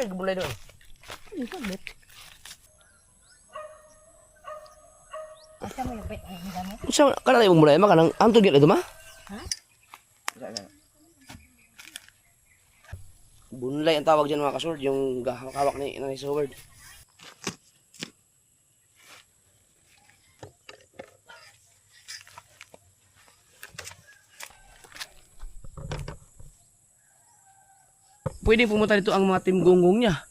Asa yung gabulay doon? Hindi sabit. Asa mo nagpit ang gamit? Sa kanang imong bulay makanang antod gyud ito ma? Ha? Bunlay ang tawag dyan mga kasword, yung hawak ni Sword. Pwede pumunta dito ang mga team gonggong niya.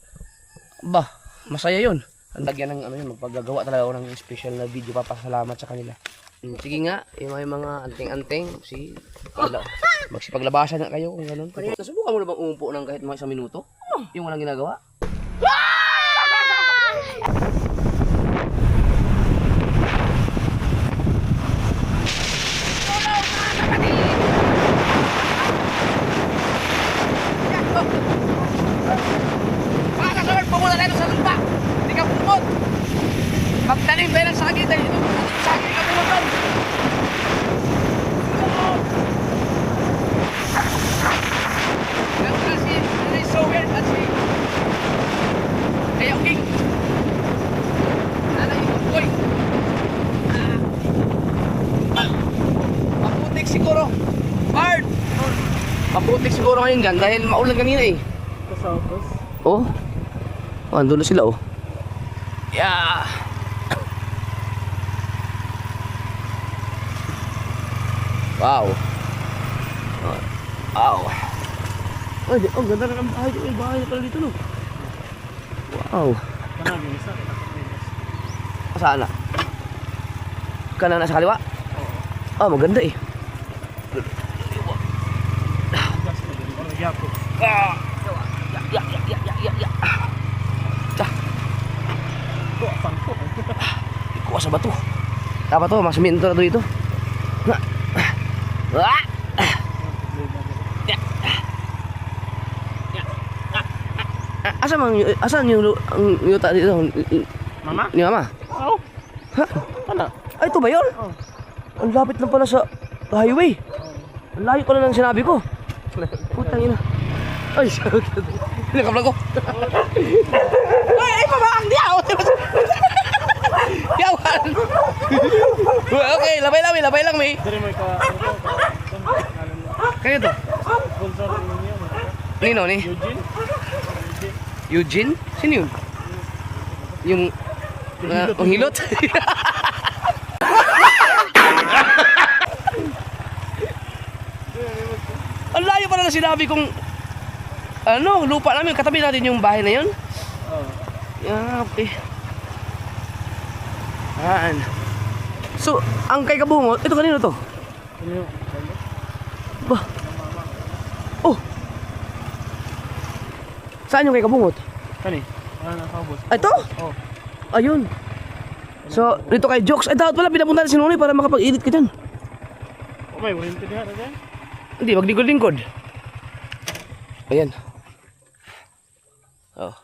Bah, masaya yun. Ang lagyan ng ano yun, magpagagawa talaga ako ng special na video, papasalamat sa kanila. Sige nga, yung mga anting-anting, magsipaglabasan na kayo kung gano'n. Nasubukan mo na bang umupo ng kahit mga isang minuto? Yung walang ginagawa? Mga kasawad, pumunta tayo sa lupa! Hindi ka pumot! Magtanim tayo ng saging tayo dito! Saging ka pumutan! Ganun si Nanay Sower at si Kaya King. Nanay Ungkoy. Maputik siguro. Hard! Maputik siguro ngayon dyan dahil maulan kanina eh. Kasapos. Oh. Oh, andun na sila oh. Yeah. Wow. Wow. Ay, oh, ganda na ng bahay. May bahay pala dito no. Wow. Kanang yung isa. Saan na? Kanan na sa kaliwa? Oh, maganda eh. Yapo. Ah! Ya. Tah. Kuha sa bato. Dapat to, mas minto na to ito. Ah! Asan yung yuta dito? Mama? Ni Mama? Oo. Ha? Ano? Ay, ito ba yun? Oo. Ang lapit lang pala sa highway. Ang layo pala ng sinabi ko. Putang ina. Ay, nakablog ko. Ay, mamaang diya. Yawan. Okay, labay lang, may. Dari mo ka. Kaya to? Sponsor niyo. Nino ni? Eugene? Eugene? Sino yun? Yung ang hilot? Ang layo pala na sinabi kong ano, lupa namin, katabi natin yung bahay na yun. Oo. Yeah, okay. Ayan. So, ang kay Kabungot, ito kanino to? Ano? Bah. Oh. Saan yung kay Kabungot? Kani? Ano nakabos? Ito? Oo. Ayun. So, dito kay Jokes. Ay, dapat pala pinapunta si Nonoy para makapag-edit ka dyan. Oh, may warranty diha na dyan? Hindi, maglingkod-lingkod. Ayan. Oh.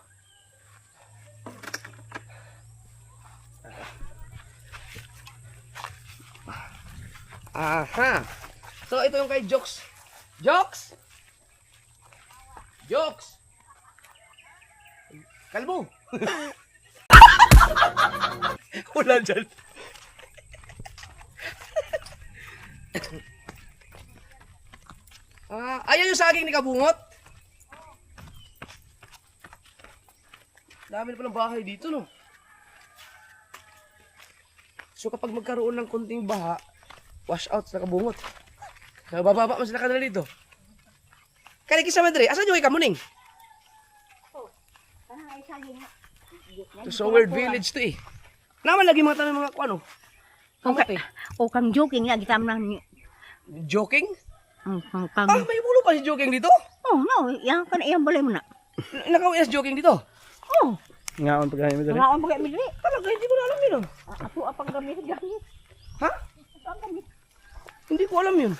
Aha. So, ito yung kay Jokes. Jokes! Jokes! Kalbo! Wala dyan. Ayan yung saging ni Kabungot. Dami na palang bahay dito, no? So kapag magkaroon ng konting baha, wash out sa Kabungot. Bababa mo sila kanila dito. Kaya kisa madre, asan yung ikamuning? So weird village to eh. Naman lagi mga tanong mga ano? Kamote. O kang joking lagi tam na ni. Joking? Kang. Ah, may mulo pa si Joking dito? Oh, no, yang kan iyang balay mo na. Nakawin si Joking dito? Oh, Ngaon pagkain mo dali. ngaon bagay mi dili. Talaga, hindi ko na alam yun. Ako apang gamit gamit. Ha? Ang gamit. Hindi ko alam yun.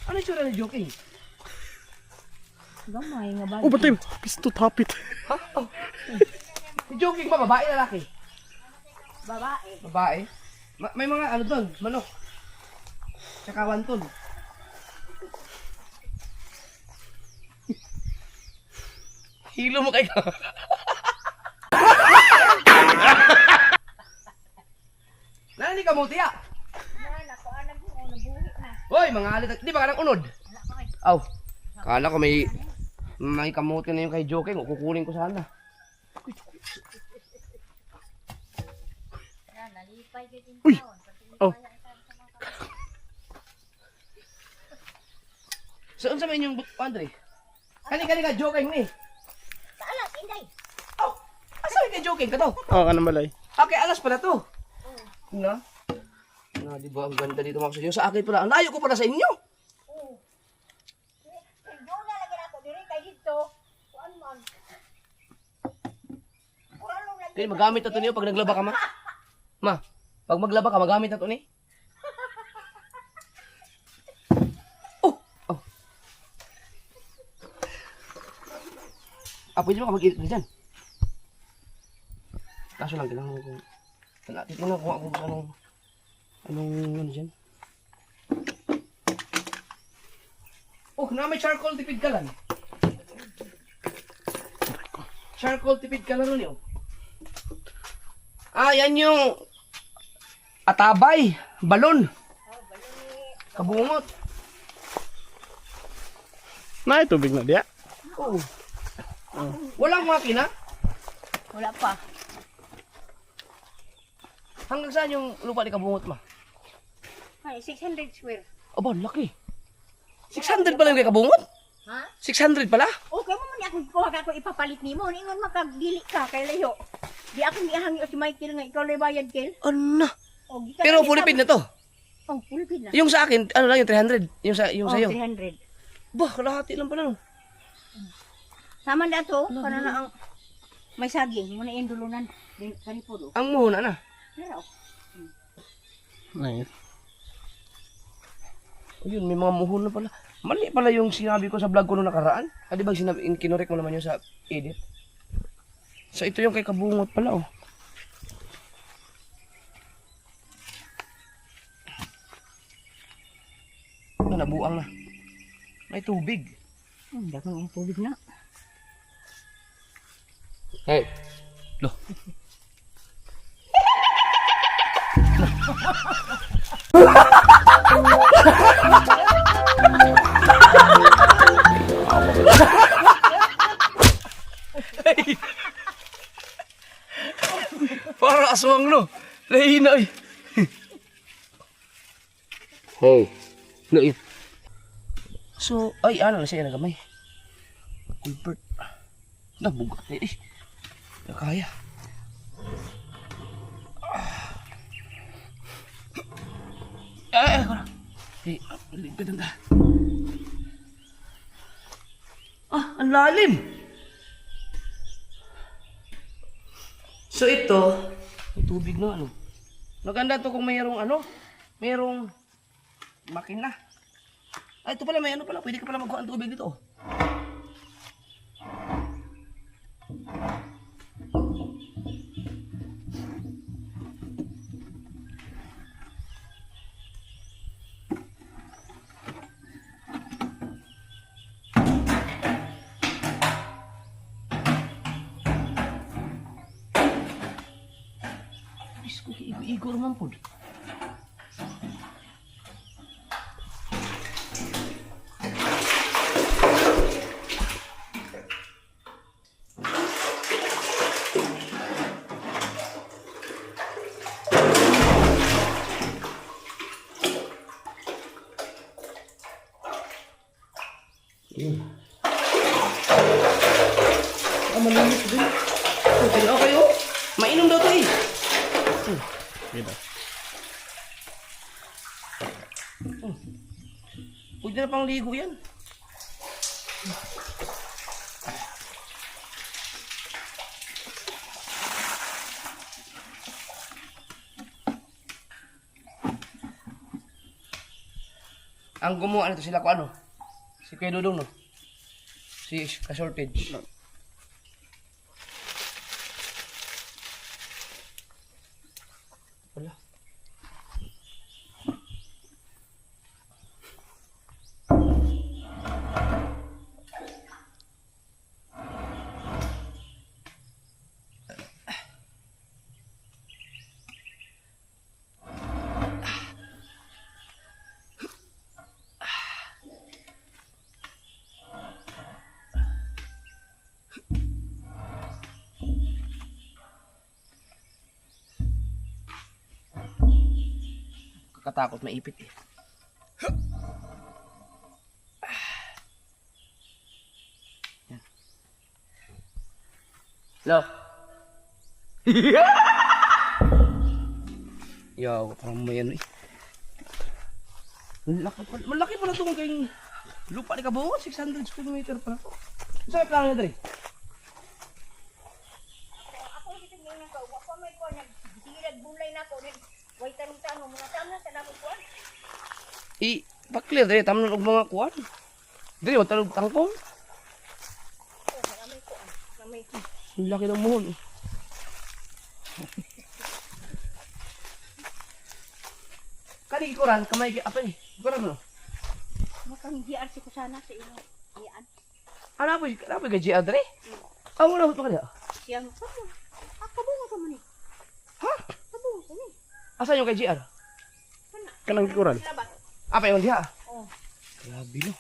Ano yung tsura ni Joking? Gamay nga ba? Oh, batay. Pisto tapit. Ha? Oh. Si Joking ba? Babae lalaki? Babae. Babae? May mga ano doon, manok. Tsaka wanton. Hilo mo kayo. Nani ka mo tiya? Ako, alam mo, nabuhi na. Hoy, mga alit. Di ba ka nang unod? Wala ko eh. Aw. Kala ko may kamote na yung kay Joking. Kukunin ko sana. Nalipay ka din Uy! taon. Oh. Saan sa inyong Andre? Kani ka Joking ni. Alas, inday. Aw. Asa kay Joking ka to? Oh, kanang balay. Okay, alas pala to. Na? Na, di ba ang ganda dito mga sa inyo? Sa akin pala. Ang layo ko pala sa inyo. Oo. Doon na lagi ako. Diri kay dito. Kuan man. Kuan lang lagi. Kaya magamit na to niyo pag naglaba ka, ma. Ma, pag maglaba ka, magamit na to ni. Oh! Oh! Ah, pwede mo ka mag-edit na dyan. Kaso lang, kailangan ko. Titignan ko kung anong ano dyan. Oh, na may charcoal tipid ka lang. Charcoal tipid ka lang nun yun. Ah, yan yung atabay, balon. Kabungot. Na, tubig na diya. Oo. Walang makina. Wala pa. Hanggang saan yung lupa ni Kabungot, ma? Ay, 600 square. Aba, laki. 600 pala yung kay Kabungot? Ha? 600 pala? Okay mo man ako kuha ka ako ipapalit nimo. Ningon makagdili ka kay layo. Di ako gihangi o si Michael nga ikaw lay bayad kel. Ano? O gikan. Pero fully paid na to. Oh, fully paid na. Yung sa akin, ano lang yung 300. Yung Oh, sa'yo. 300. Bah, kalahati lang pala. No? Sama na to, para na ang may saging, mo na yung dulunan. Kanipo do. Ang muhuna na. Pero, Nice. Ayun, may mga muhon na pala. Mali pala yung sinabi ko sa vlog ko nung nakaraan. Ah, di ba kinurek mo naman yun sa edit? So, ito yung kay Kabungot pala, oh. Ano, nabuang na. May tubig. dagang yung tubig na. Hey. Loh. Para aswang no. Lahina ay. Hey. No it. So, ay ano na siya nagamay. Culvert. Nabugat eh. Kaya. Ako na. Hey, ligpit ang Ah, ang lalim. So ito, may tubig na ano. Maganda to kung mayroong makina. Ay, ito pala may ano pala, pwede ka pala magkuha ng tubig dito. Isko, igor man po. Malinis din. Okay, oh. Mainom daw to eh. Dito. Pwede na pang ligo yan. Ang gumawa nito sila ko ano? Si Kuya Dudong no? Si Ka-Shortage. Wala. nakakatakot, maipit eh. Yan. Hello? Yaw, parang may ano eh. Malaki pala itong kayong lupa ni Kabungot, 600 square meter pala. Saan plano niya dali? Ako dito ngayon nang kauwa ko may ko nagsilag bulay na ko nag way tanong-tanong mga tama sa namo ko. Pa-clear dali, tama ng mga kuwan. Dali, wag talog tangkong. Namay ko. Namay ko. Ang laki ng muhon. Kani ikuran, kamay apa ni? Ikuran mo. Makang GRC ko sana sa ilo. Iyan. Ano po gaji adre? Ah, wala mo kaya. Siyang ko. Ako mo ko man. Ha? Ako ko ni. Asa yung KGR? Kanang kikuran. Labat. Apa yung diha? Oh. Grabe no.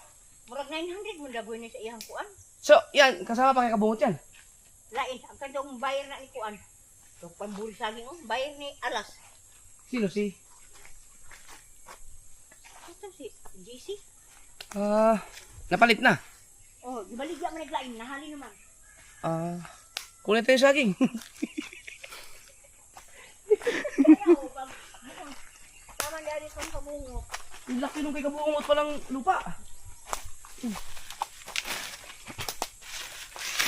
Murag 900 mo dagoy ni sa iyang kuan. So, yan, kasama pa kay Kabungot yan. Lain ang kandong bayar na ni kuan. So pambuli saging oh, bayar ni alas. Sino si? Ito si JC. Napalit na. Oh, gibaligya man naglain, nahali naman. Kunin tayo saging. Kaya oh, pag tama dari kong kabungo. Ang laki nung kay Kabungot palang lupa.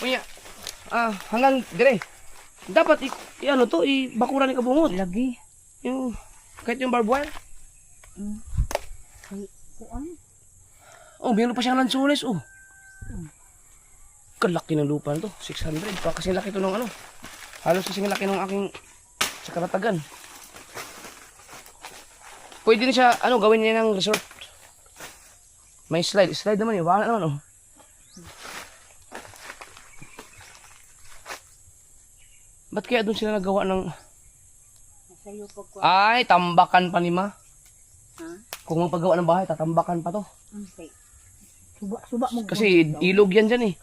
Kuya, hanggang dire. Dapat ano to, bakura ni Kabungot. Lagi. Yung, kahit yung barbed wire. Kay kuan. Oh, meron pa siyang lansunes, oh. Kalaki ng lupa na to, 600. Pa kasi laki to ng ano. Halos kasing laki ng aking sa karatagan. Pwede na siya, ano, gawin niya ng resort. May slide. Slide naman yun. Baka naman, oh. Ba't kaya doon sila nagawa ng... Nasa iyo pag kuan. Ay, tambakan pa ni Ma. Ha? Kung magpagawa ng bahay, tatambakan pa to. Okay. Suba mo. Kasi ilog yan dyan eh.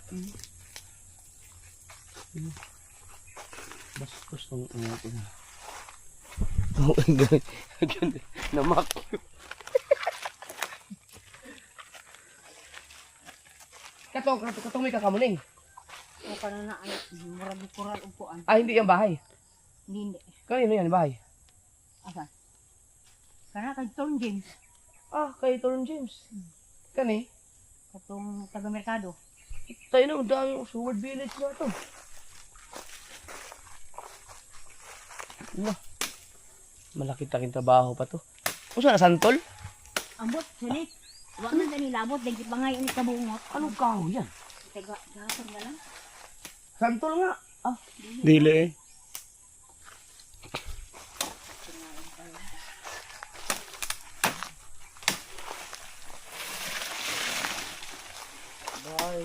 Bastos ng unatin. Oo, ganda. Namak. Katong may kakamuning. O kana na ano, murag kural og kuan. Hindi yung bahay. Hindi. Kanino yan, bahay? Asa? Kana kay Tom James, Kay Torun James. Kani? katong taga merkado. Tayo na, dami yung Sword Village na to. Malaki-taking trabaho pa to. Kung saan, santol? Ambot, sulit. Wa man dani labot dagit bangay ni kabungot. Anong kahoy yan? Taga gahapon na lang. Santol nga. Dili eh. Ay,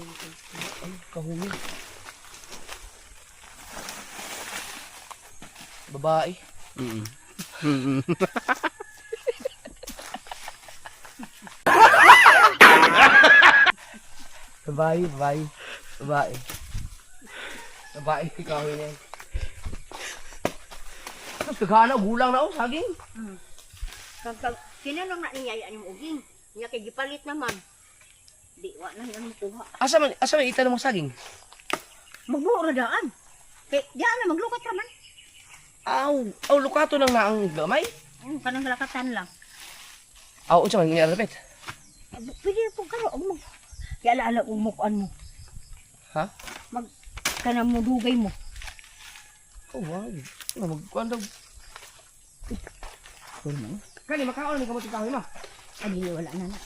kahoy. Babae. Babae. Babae, kahoy na yan. Tapos kagana, gulang na saging. Kag sinanong na niya yung uging. Niya kay gipalit naman. Di wa na yan makuha. Asa man ita ng mga saging? Magbuo ra daan. Kay diyan na maglukat ra man. Lukato lang na ang gamay. Kanang lakatan lang. Unsa man nga repet? Pwede po karo og mo. Kaya alaala umukuan mo. Ha? Mag kanang mo dugay mo. Wag. Magkuan daw. Kani makaon ni kamot kahoy ma. Ani wala na na.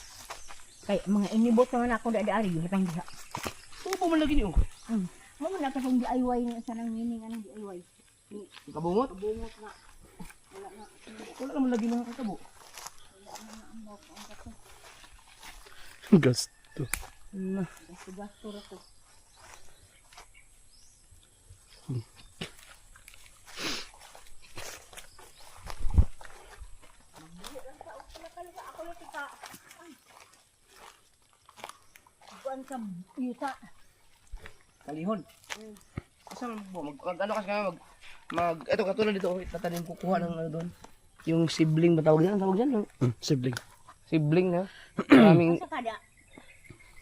Kay mga inibot naman ako dadaari hatang diha. Tubo man lagi niyo. Mo na katong DIY ni sa nang meaning anong DIY. Kabungot? Kabungot na. Wala na. Wala naman lagi mga kakabo. Gasto. Gasto ra ko. Kuan sa yuta. Kalihon. Asa man po? Ano kasi kami mag ito katulad dito, tatanim kukuha ng ano doon. Yung sibling ba tawag yan? Tawag yan? No? Sibling. Sibling na. Maraming Sa kada.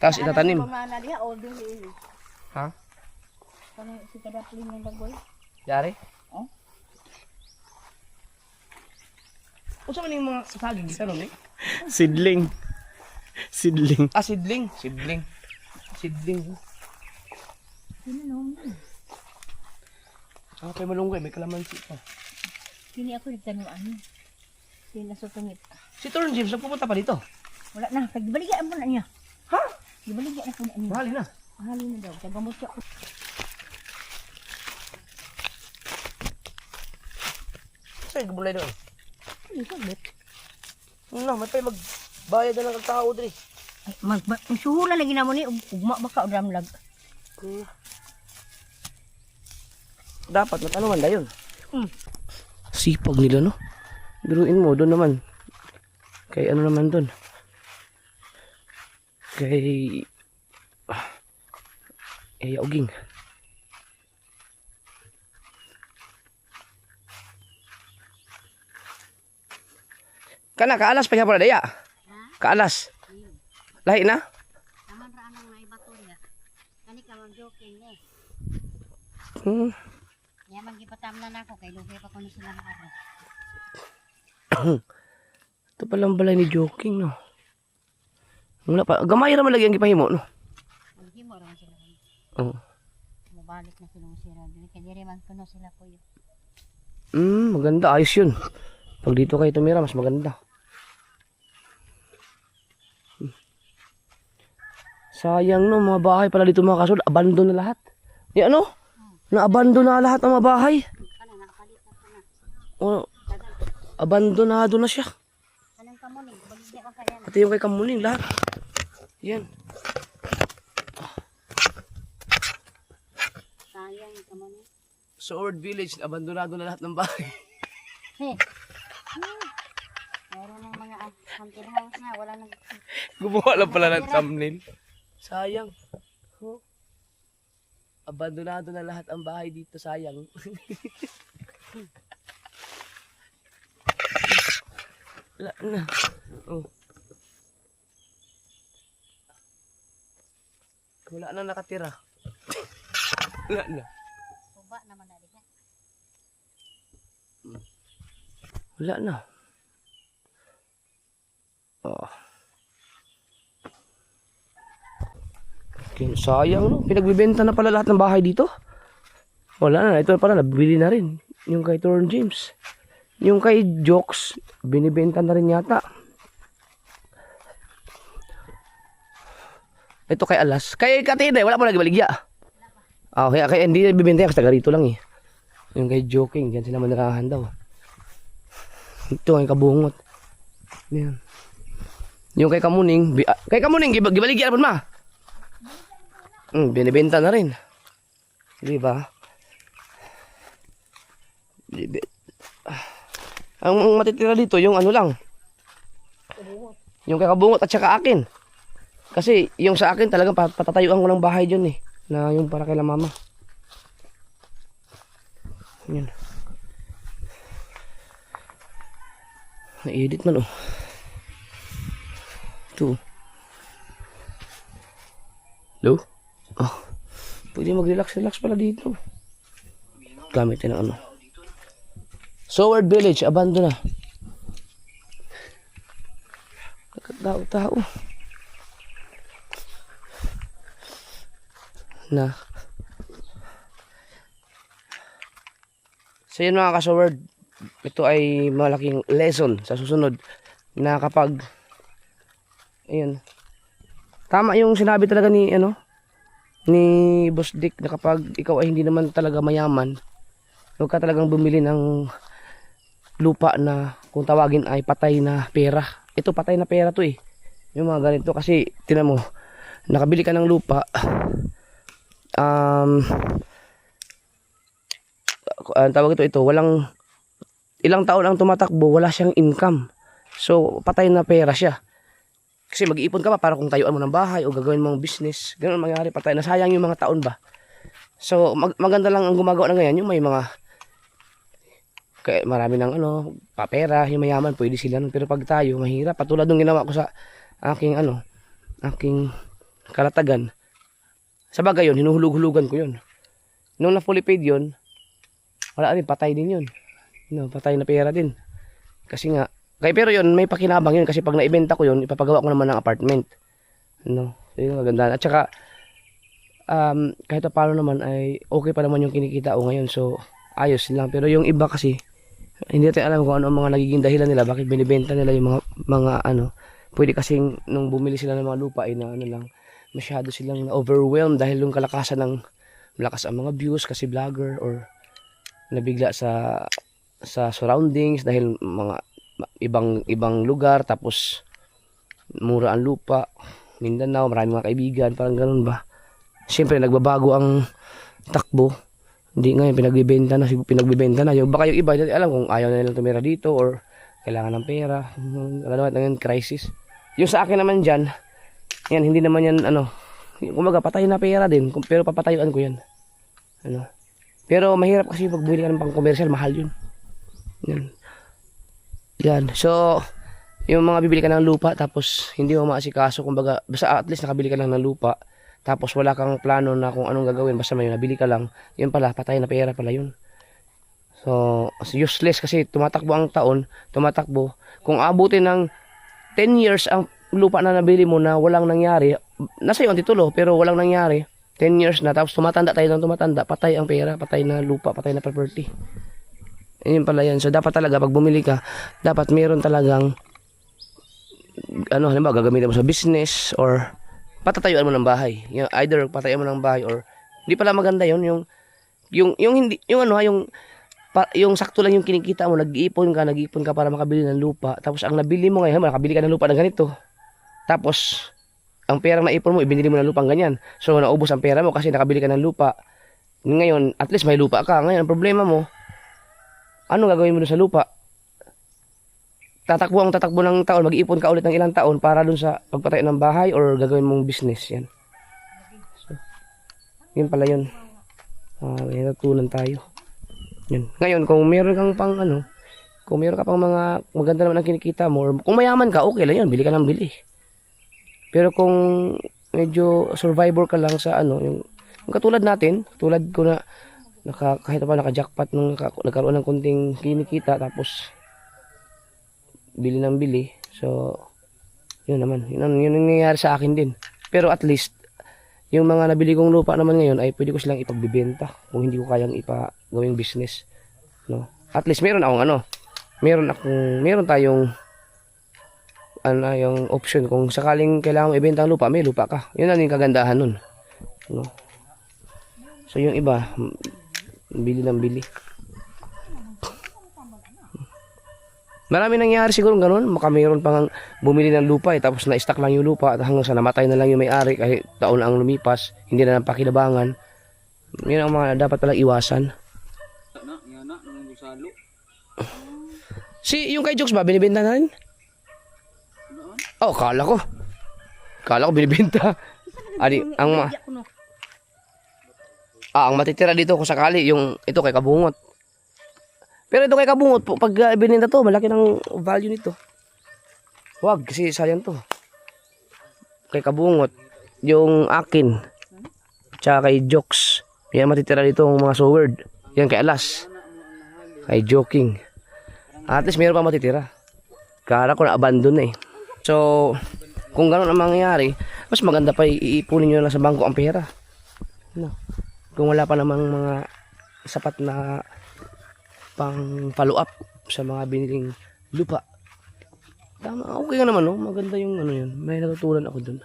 tapos itatanim. Kung na diha o dili. Ha? Kani si kada pling ng dagoy. Yari? Oh. Unsa man yung mga saging sa ron eh? Sidling. Sidling. Ah, sidling. Sibling. Sidling. Sino no? Ah, kay malunggay, may kalamansi pa. Kini ako nagtanuan. Kini nasutungit. Si Torn James, nagpupunta pa dito. Wala na, kagbaligyan mo na niya. Ha? Gibaligyan na ko na niya. Mahali na. Mahali na daw, tagamot siya ako. Sa'yo, gabulay doon. Hindi ko bet. Ano, may pa magbayad na ng tao dito. Ay, magsuhulan lagi na mo ni, ugma baka o damlag. Dapat matanungan na yun. Sipag nila, no? Biruin mo, doon naman. Kay ano naman doon? Kay... Yauging. Kana, kaalas pa siya pala daya. Kaalas. Lahi na? Naman ra anang naibato niya. Kani ka mang joking eh. Kaya magipatamnan ako kay lugi pa kuno sila makara. Ito palang balay ni Joking, no? Wala pa. Gamay naman lagi ang gipahimo, no? Hindi mo ron sila. Oo. Mabalik na sila sira. Dili kay diri man kuno sila kuya. Maganda. Ayos yun. Pag dito kayo tumira, mas maganda. Sayang, no? Mga bahay pala dito mga kasul. Abandon na lahat. Di ano? Na-abandon na lahat ang mga bahay. Kana nakapalit na kana. Oh, abandonado na siya. Kanang kamuning baligya ka kaya. Pati yung kay Kamuning, lahat. Yan. Sayang kamuning. Sword Village, abandonado na lahat ng bahay. He. Meron ng mga haunted house na wala nang Gumawa lang pala ng thumbnail. Sayang. Oh. Abandonado na lahat ang bahay dito, sayang. Wala na. Oh. Wala na nakatira. Wala na. tuba naman na diha. Wala na. Oh. Okay, sayang, no? Pinagbibenta na pala lahat ng bahay dito. Wala na. Ito pala, nabili na rin. Yung kay Torn James. Yung kay Jokes, binibenta na rin yata. Ito kay Alas. Kay Katinday, wala mo lagi baligya. Ah, kaya hindi bibenta yan kasi taga rito lang eh. Yung kay Joking, diyan sila manirahan daw. Ito ay kabungot. Yan. Yung kay Kamuning, kay Kamuning gibaligya na po ma. Binibenta na rin. Di ba? Ang matitira dito yung ano lang. Yung kay Kabungot at saka akin. Kasi yung sa akin talagang patatayuan ko ng bahay dyan eh. Na yung para kay la mama. Yan. Na-edit man oh. Ito. Hello? Oh. Pwede mag-relax pala dito. Gamitin ng ano. Sword Village, abandon na. Tao. Na. So yun mga ka-sword, ito ay malaking lesson sa susunod na kapag ayun. Tama yung sinabi talaga ni Boss Dick na kapag ikaw ay hindi naman talaga mayaman, huwag ka talagang bumili ng lupa na kung tawagin ay patay na pera. Ito patay na pera to eh. Yung mga ganito kasi tinan mo, nakabili ka ng lupa tawag ito walang ilang taon ang tumatakbo, wala siyang income. So patay na pera siya. Kasi mag-iipon ka pa para kung tayuan mo ng bahay o gagawin mong business. Ganun mangyari, patay na, sayang yung mga taon ba. So maganda lang ang gumagawa ng ganyan, yung may mga kaya marami ng ano, papera, yung mayaman, pwede sila nun. Pero pag tayo, mahirap. Patulad nung ginawa ko sa aking ano, aking kalatagan. Sa bagay yun, hinuhulug-hulugan ko yun. Nung na fully paid yun, wala rin, patay din yun. No, patay na pera din. Kasi nga, kaya pero yun, may pakinabang yun. Kasi pag naibenta ko yun, ipapagawa ko naman ng apartment. No, so yun, maganda. At saka, kahit pa paano naman, ay okay pa naman yung kinikita ko ngayon. So, ayos lang. Pero yung iba kasi, hindi natin alam kung ano ang mga nagiging dahilan nila, bakit binibenta nila yung mga ano, pwede kasing nung bumili sila ng mga lupa ay na ano lang, masyado silang overwhelmed dahil yung kalakasan ng malakas ang mga views kasi vlogger or nabigla sa surroundings dahil mga ibang lugar tapos mura ang lupa, Mindanao, maraming mga kaibigan, parang ganun ba. Siyempre nagbabago ang takbo. Hindi ngayon pinagbibenta na. Baka yung iba, hindi alam kung ayaw na nilang tumira dito or kailangan ng pera. Alam naman, crisis. Yung sa akin naman dyan, yan, hindi naman yan, ano, kumaga patay na pera din, pero papatayuan ko yan. Ano. Pero mahirap kasi pag bumili ka ng pang commercial, mahal yun. Yan. Yan. So, yung mga bibili ka ng lupa, tapos hindi mo maasikaso, kumbaga, basta at least nakabili ka lang ng lupa, tapos wala kang plano na kung anong gagawin, basta may nabili ka lang, yun pala, patay na pera pala yun. So, useless kasi tumatakbo ang taon, tumatakbo. Kung abutin ng 10 years ang lupa na nabili mo na walang nangyari, nasa iyo ang titulo, pero walang nangyari, 10 years na, tapos tumatanda tayo ng tumatanda, patay ang pera, patay na lupa, patay na property. Yun pala yan. So, dapat talaga, pag bumili ka, dapat meron talagang, ano, halimbawa, gagamitin mo sa business, or patatayuan mo ng bahay. Yung, either patayuan mo ng bahay, or, hindi pala maganda yun, yung hindi, yung ano, yung sakto lang yung kinikita mo, nag-iipon ka para makabili ng lupa, tapos ang nabili mo ngayon, nakabili ka ng lupa ng ganito, tapos, ang perang naipon mo, ibinili mo ng lupang ganyan. So, naubos ang pera mo kasi nakabili ka ng lupa. Ngayon, at least may lupa ka. Ngayon, ang problema mo, ano gagawin mo dun sa lupa? Tatakbo ng taon, mag-iipon ka ulit ng ilang taon para dun sa pagpatayo ng bahay or gagawin mong business. Yan. So, yun pala yun. May natutunan tayo. Yun. Ngayon, kung meron kang pang ano, kung meron ka pang mga maganda naman ang kinikita mo, or kung mayaman ka, okay lang yun, bili ka ng bili. Pero kung medyo survivor ka lang sa ano, yung katulad natin, tulad ko na kahit pa naka-jackpot nung nagkaroon ng konting kinikita tapos bili ng bili. So, yun naman. Yun ang nangyayari sa akin din. Pero at least, yung mga nabili kong lupa naman ngayon ay pwede ko silang ipagbibenta kung hindi ko kayang gawing business. No? At least meron akong ano, meron tayong yung option kung sakaling kailangan mo ibenta ang lupa, may lupa ka. Yun ang yung kagandahan nun. No? So yung iba, bili ng bili. Marami nangyari siguro ganun. Maka mayroon pang bumili ng lupa tapos na-stack lang yung lupa at hanggang sa namatay na lang yung may-ari kahit taon ang lumipas, hindi na napakinabangan. Yun ang mga dapat palang iwasan. Yung kay Jokes ba, binibenta na rin? Oh, kala ko binibenta. Ang matitira dito kung sakali yung ito kay Kabungot. Pero ito kay Kabungot, pag bininta to, malaki ng value nito. Wag, kasi sayang to. Kay Kabungot, yung akin, tsaka kay Jokes, yan matitira dito ng mga soward. Yan kay Alas, kay Joking. At least mayroon pa matitira. Kala ko na-abandon na eh. So, kung gano'n ang mangyayari, mas maganda pa iipunin nyo lang sa bangko ang pera. No. Kung wala pa namang mga sapat na pang follow up sa mga biniling lupa. Tama, okay ka naman, no? Maganda yung ano yun. May natutunan ako dun.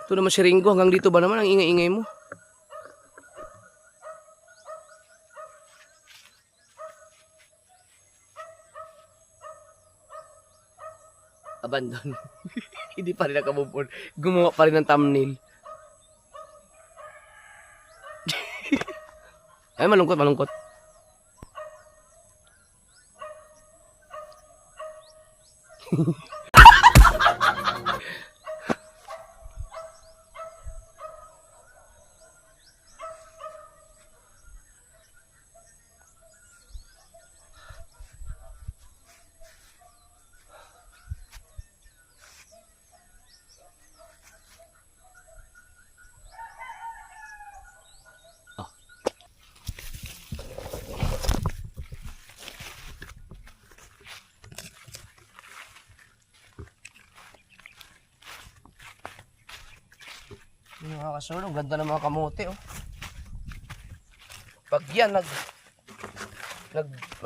Ito naman si Ringo, hanggang dito ba naman ang ingay-ingay mo? Abandon. Hindi pa rin nakamove on. Gumawa pa rin ng thumbnail. Ay, malungkot. mga kasurod, ang ganda ng mga kamote oh. Pag yan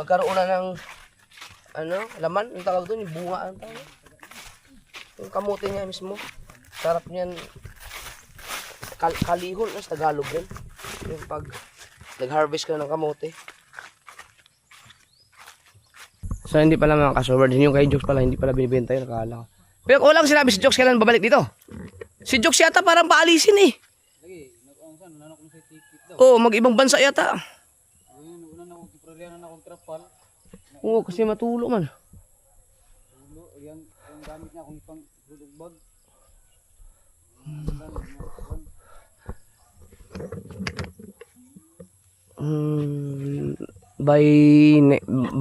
magkaroon na ng ano, laman, yung tawag doon, yung bunga ang tawag. Yung kamote niya mismo. Sarap niyan. Kalihol sa Tagalog rin. Yung pag nag-harvest ka ng kamote. So hindi pala mga kasurod, yung kay Jokes pala hindi pala binibenta yun, nakala ko. Pero walang sinabi si Jokes kailan babalik dito. Si Jokes yata parang paalisin eh. Oo, mag-ibang bansa yata. Oo, kasi matulo man.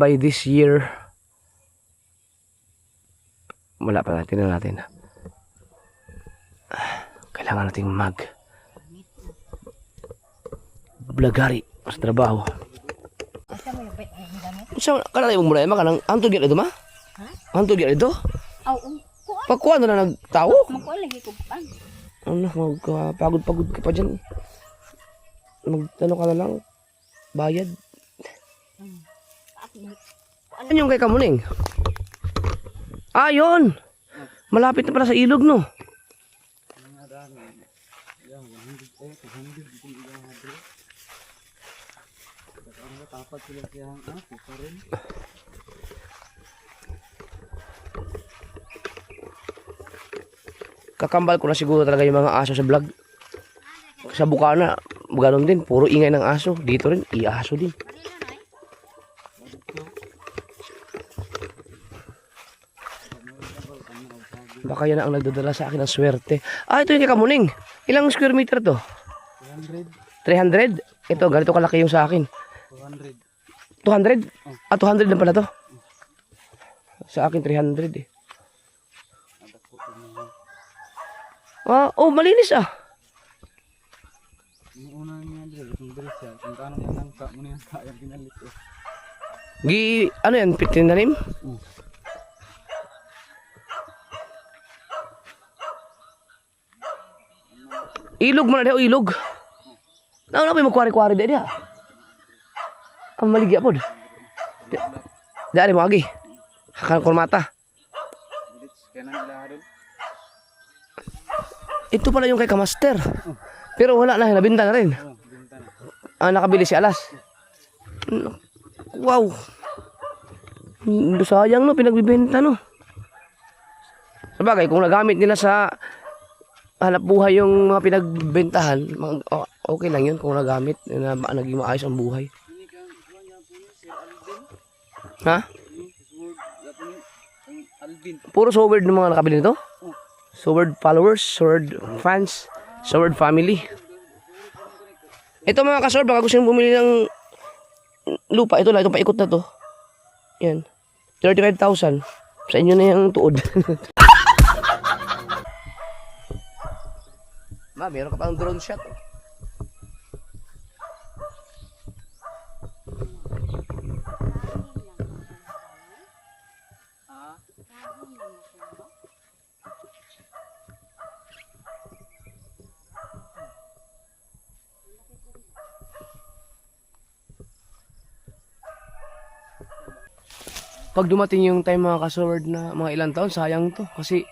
By this year, wala pa natin natin. Kailangan nating blagari sa trabaho. Asa mo yung bet ang gamit? So, kanang imong mura kanang antod gyud ito ma? Ha? Antod gyud ito? Aw, kuan. Pagkuha na nagtawo. Magkuan lagi ko pan. Ano, pagod ka pa dyan. Magtanong ka na lang. Bayad. Ano yung kay Kamuning? Ah, yun! Malapit na pala sa ilog, no? Kakambal ko na siguro talaga yung mga aso sa vlog. Sa Bukana, ganon din. Puro ingay ng aso. Dito rin, i-aso din. Baka yan ang nagdadala sa akin ng swerte. Ah, ito yung kay Kamuning. Ilang square meter to? 300. 300? Ito, ganito kalaki yung sa akin. 200. 200? Ah, 200 lang pala to. Sa akin 300 eh. Ah, oh, malinis ah. Ano yan? Tinanim? Ilog mo na daw, ilog. Nauna pa yung magkwari-kwari dahil diha. Ang maligya po. Dari mo agi. Hakan kurmata. Ito pala yung kay Kamaster. Pero wala na, nabinta na rin. Ah, nakabili si Alas. Wow. Sayang no, pinagbibenta no. Sabagay, kung nagamit nila sa hanap buhay yung mga pinagbentahan, okay lang yun kung nagamit, naging maayos ang buhay. Ha? Puro Sword ng mga nakabili nito? Sword followers, Sword fans, Sword family. Ito mga kasword, baka gusto nyo bumili ng lupa, ito lang, itong paikot na to. Yan. 35,000. Sa inyo na yung tuod. Ma, meron ka pang drone shot. Oh. Pag dumating yung time mga kasword na mga ilang taon, sayang to. Kasi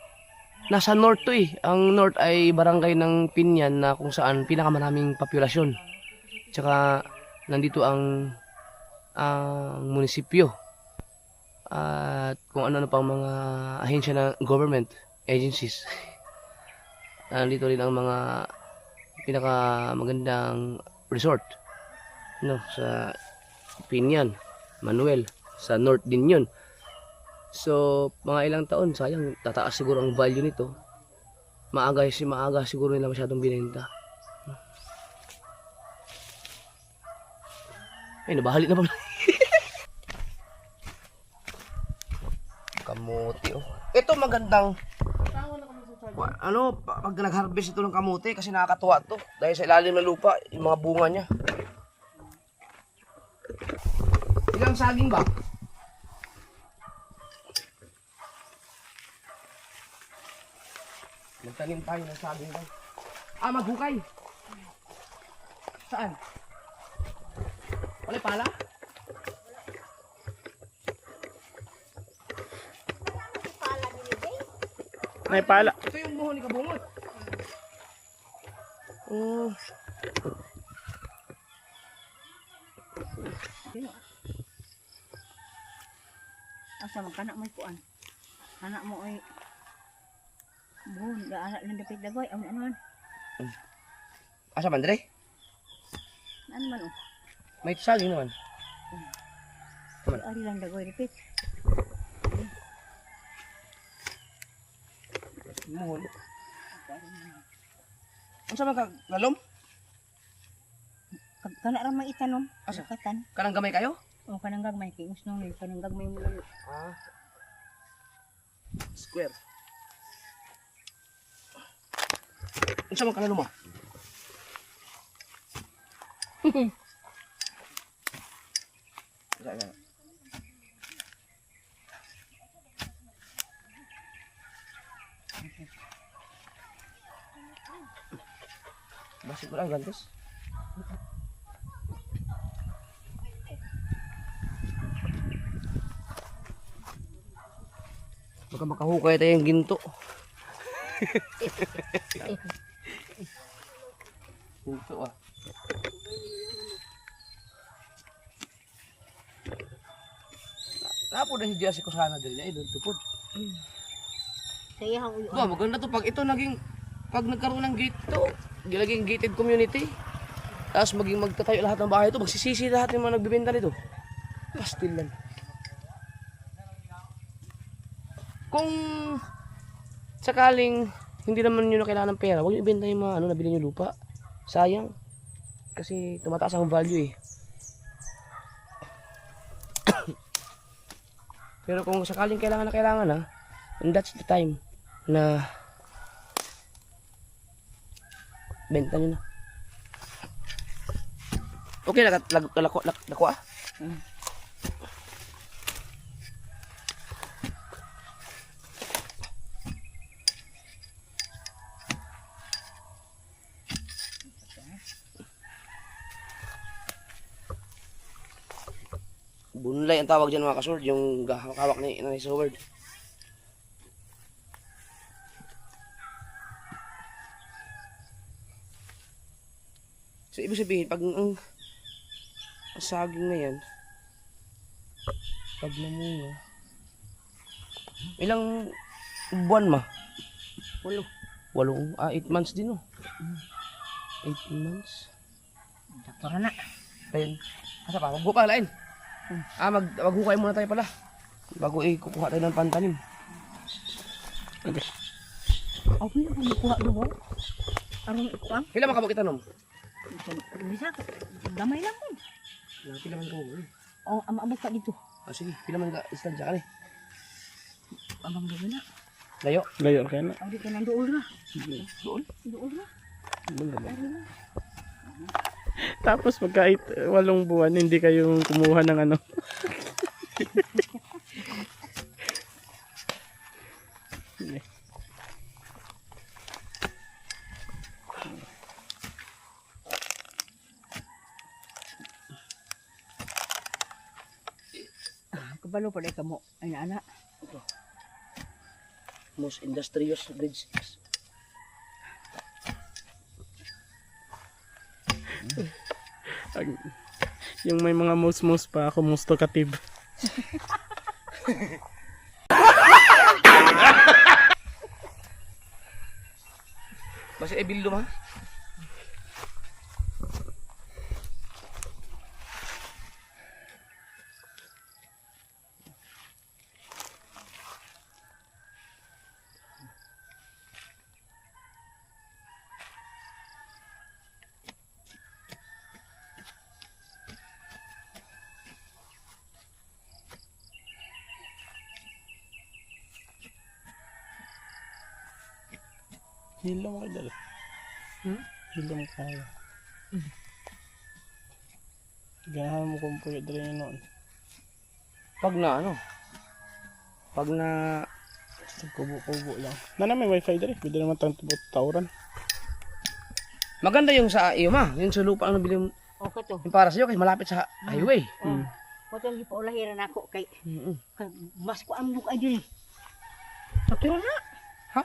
nasa north to eh. Ang north ay barangay ng Pinyan na kung saan pinakamaraming populasyon. Tsaka nandito ang munisipyo. At kung ano-ano pang mga ahensya ng government agencies. Nandito rin ang mga pinakamagandang resort. No, sa Pinyan, Manuel. Sa north din yun. So, mga ilang taon, sayang, tataas siguro ang value nito. Maaga siguro nila masyadong binenta. Ay, nabahali na pala. Kamote, oh. Ito magandang, pag nag-harvest ito ng kamote, kasi nakakatuwa to. Dahil sa ilalim ng lupa, yung mga bunga niya. Ilang saging ba? Nagtanim tayo ng saging ba? Ah, maghukay. Saan? Wala pala? Pala nilibay. Nay pala. Ito yung buho ni Kabungot. Oh. Asa man kana may kuan. Anak mo ay buhon, gaanak lang dapit dagoy. Ano? Asa man, Dre? Ano man oh. May saging naman. Ari lang dagoy dapit. Buhon. Ano sa mga lalom? Kana ra may itanom. Asa? Katan. Kanang gamay kayo? O kanang gagmay kay usnong ni kanang gagmay mo lang. Ah. Square. Ano sa mga kalalom ah? Saan? Masih kurang gantos. Baka makahukay tayong ginto. Ginto ah. Napo na si Jesse ko sana dali ay doon tupod. Saya hang uyo. Ba, maganda to pag ito naging pag nagkaroon ng gate to, naging gated community. Tapos magtatayo lahat ng bahay ito, magsisisi lahat ng mga nagbebenta nito. Pastil lang. Kung sakaling hindi naman nyo na kailangan ng pera, huwag nyo ibenta yung mga nabili nyo lupa. Sayang. Kasi tumataas ang value eh. Pero kung sakaling kailangan na, and that's the time na benta nyo na. Okay, lako ah. Bunlay ang tawag dyan mga kasword, yung hawak ni Nanay Sword. So ibig sabihin, pag ang saging na yan, pag namunga, ilang buwan ma? 8 months din oh. 8 months. Para na. Ayun. Asa pa? Magbuka lain. Maghukay muna tayo pala. Bago kukuha tayo ng pantanim. Okay, ako makuha doon. Aron ikuan. Kailan makabok itanom? Bisa gamay lang mo. Pila man ko. O amabot ka dito. Sige, pila man ka stand dyan eh. Amang doon na. Layo. Layo ka na. Ang di ka nang dool na. Doon. Dool na. Tapos pagka 8 buwan, hindi kayo kumuha ng ano. Kabalo pa ka mo. Ay na. Most industrious bridge. Yung may mga most pa ako, most talkative. Basta ibildo ha? Hilong ka dala. Hilong kaya. Ganahan mo kung pwede rin noon. Pag na Pag na Kubo-kubo lang. Nana may wifi dali. Pwede naman tayong tawran. Maganda yung sa iyo ma. Yung sa lupa ang nabili mo. Okay to. Yung para sa'yo kasi malapit sa highway. Oh. Patang gipaulahiran ako kay Mm. mas ko ang ay diri. Sakto na. Ha?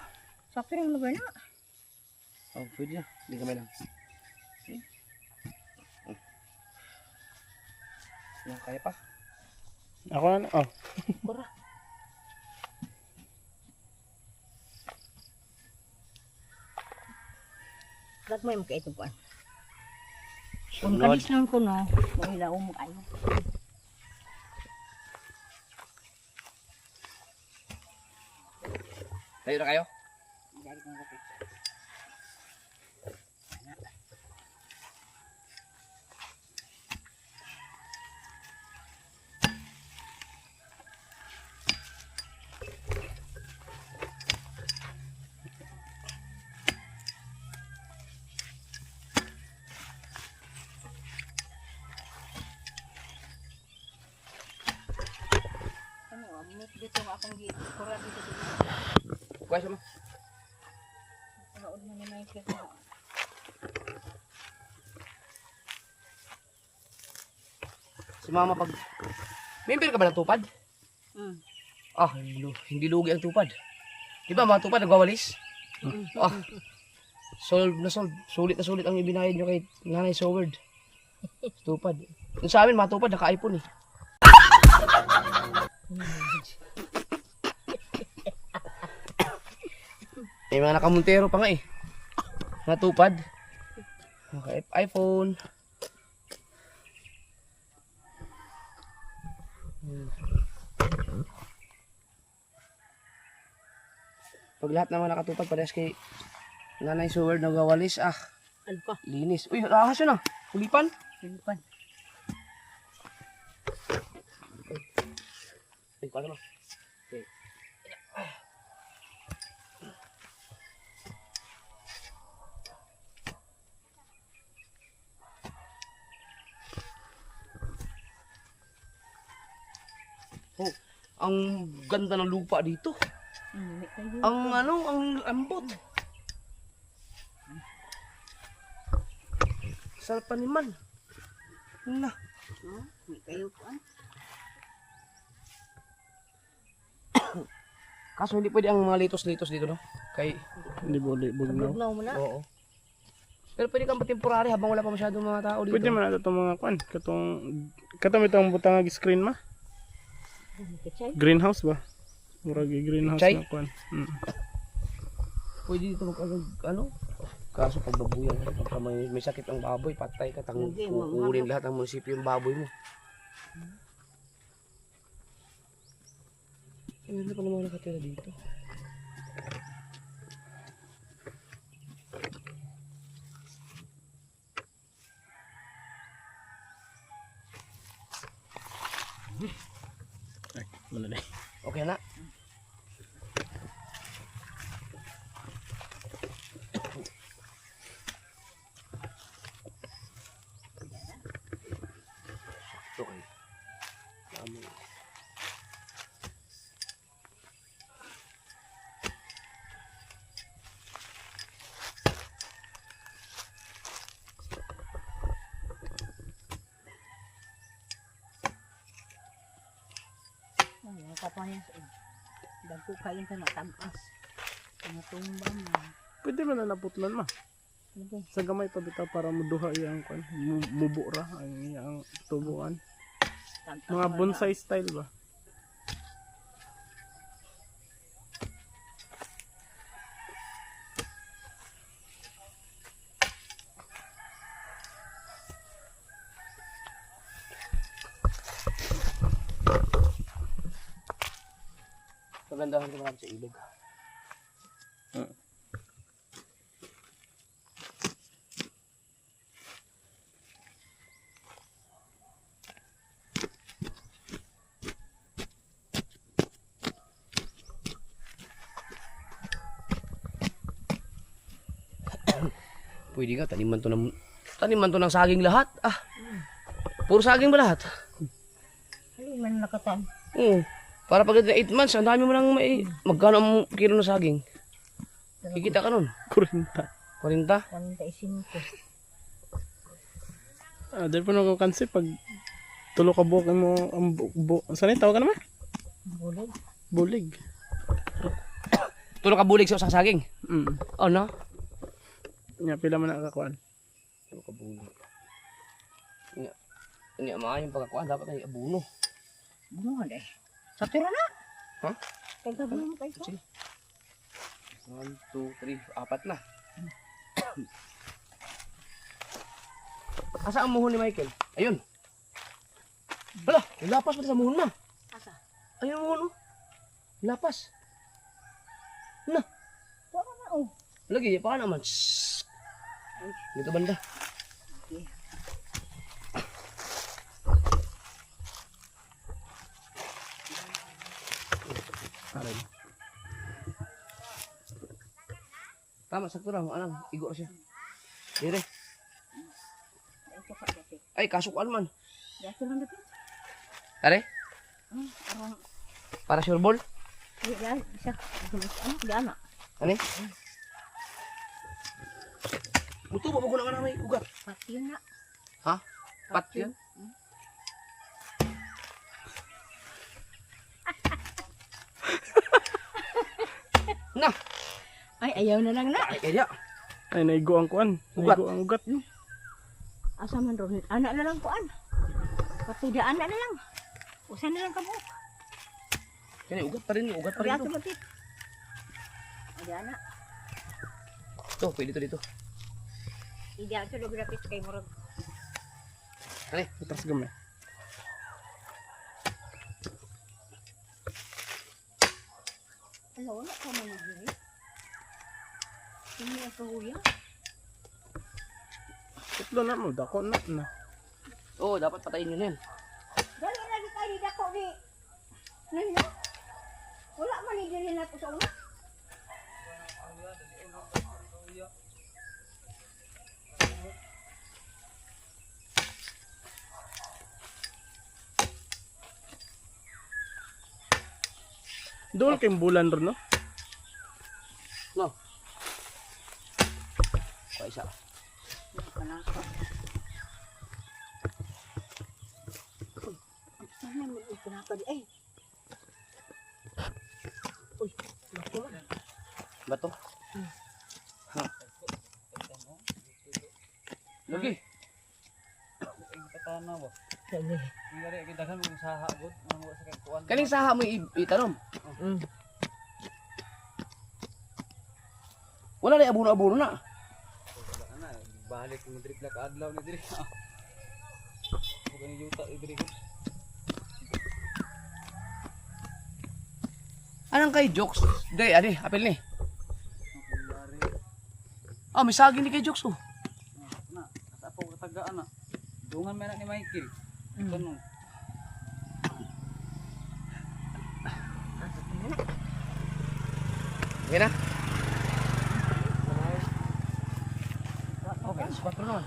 Sakto na lugar na. Oh, pwede na. Hindi kamay lang. Yan, kaya pa. Ako na, oh. Kura. Kat mo yung kaitong kuan. Kung Sunod. kadis lang ko no, mahilaw mo kayo. Tayo na kayo? Dari ko na ano, minit dito nga akong kura dito. Kuha siya mo. Naod mo na may kaya. Si mama pag... Member ka ba ng tupad? Mm. Ah, hindi lugi ang tupad. Di ba mga tupad nagwawalis? Ah, solve na solve. Sulit na sulit ang ibinayad nyo kay Nanay Soward. Tupad. Yung sa amin, mga tupad, naka-iPhone eh. May mga nakamontero pa nga eh. Mga tupad. Naka-iPhone. Pag lahat naman nakatupad, parehas kay Nanay Soward nagwawalis, ah, Ano ka? linis. Uy, ahas yun ah. Kulipan. Pilipan. Ay, kala mo. Okay. Oh, ang ganda ng lupa dito. May kayo. Ang ano, ang lambot. Sarap paniman. Na. May kayo kuan. Kaso hindi pwede ang mga litos-litos dito, no? Kay, Hindi bugnaw. Bugnaw mo na. oo. Pero pwede kang patemporary habang wala pa masyadong mga tao dito. Pwede man nato itong mga kwan. Katong itong butang screen ma. Kachay. Greenhouse ba? Murag greenhouse Chay? na kwan. Pwede dito ano? Kaso pag babuyan, pagka may sakit ang baboy, patay ka, Hindi, kukunin lahat ng munisipyo yung baboy mo. Ay, hindi pa naman nakatira dito. Ay, muna na. Okay na. Okay. Dami. Ang kapanya sa iyo. Dagko kayo ka matamas. Mga tumba mo. Pwede man na naputlan ma. Lagi. Sa gamay pa bitaw para muduha iyang kwan. Mubura ang iyang tubuan. Mga bonsai style ba? Kagandahan ko naman sa ilog. Pwede ka, taniman to ng saging lahat. Ah, puro saging ba lahat? Ay, man nakatan. Oo. Para pag 8 months, ang dami mo nang may... Magkano ang kilo ng saging? Kikita ka nun. 40. 40? 45. Dahil po nung kansi pag tulo ka buhok mo ang saan tawag ka naman? Bulig. Bulig. Tulong ka bulig sa saging. Oh no? Nya pila man nakakuan. Tulong ka bulig. Ini yung pagkakuan dapat ay abuno. Bunuhan eh. Sa tira na. Ha? Kagabungan mo kayo. Sige. 1, 2, 3, 4 na. Asa ang muhon ni Michael? Ayun. Hala, lapas pati sa muhon na. Asa? Ayun ang muhon oh. Lapas. Na, Wala na oh. lagi pa naman. Shhh. Dito banda. Okay. Aray. Tama, sakto lang. Alam, igo siya. Dire. Ito ka dati. Ay, kasukan man. Dati lang dati. Tare, Arang. para sure ball. Yan. Isa. Ano? Gana. Ani? Buto ba ko na may ugat? Pati yun na. Ha? Pat yun? Na! Ay, ayaw na lang na. Ay, kaya. Ay naigo ang kuan. Ugat. Naigo ang ugat. Asa man ron. Anak na lang kuan. Patidaan na lang. Usan na lang kabuk. Kaya ugat pa rin. Ugat pa rin Pagyato to. batit. Ayan na. Ito, pwede to dito. Hindi ato lugurapit kay Murag. Ani? Tapos gamay. Ano, wala ka man nagdiri. Hindi ako huya. Tutlo na mo dako na. Oo, dapat patayin yun yan. Dali lagi kayo di dako ni. Nino? Wala man ni diri nato sa una. Dol kay bulan ron no. No. Pa isa. Panako. Sana mo ipanaka di ay. Uy, lako man. Bato. Ha. Lagi. Katana ba? Sige. Ngari kita kan mong saha gud nang wa sa kuan. Kaling saha mo itanom. Wala na abuno-abuno na. Wala na balik mo diri ka adlaw ni diri. Ko ni yuta diri ko. Anong kay jokes? Day, ade, apel ni. Ah, may saging ni kay jokes oh. Na, asa po katagaan na. Dungan man na ni Michael. Tanong. Okay na? Okay, 4 naman.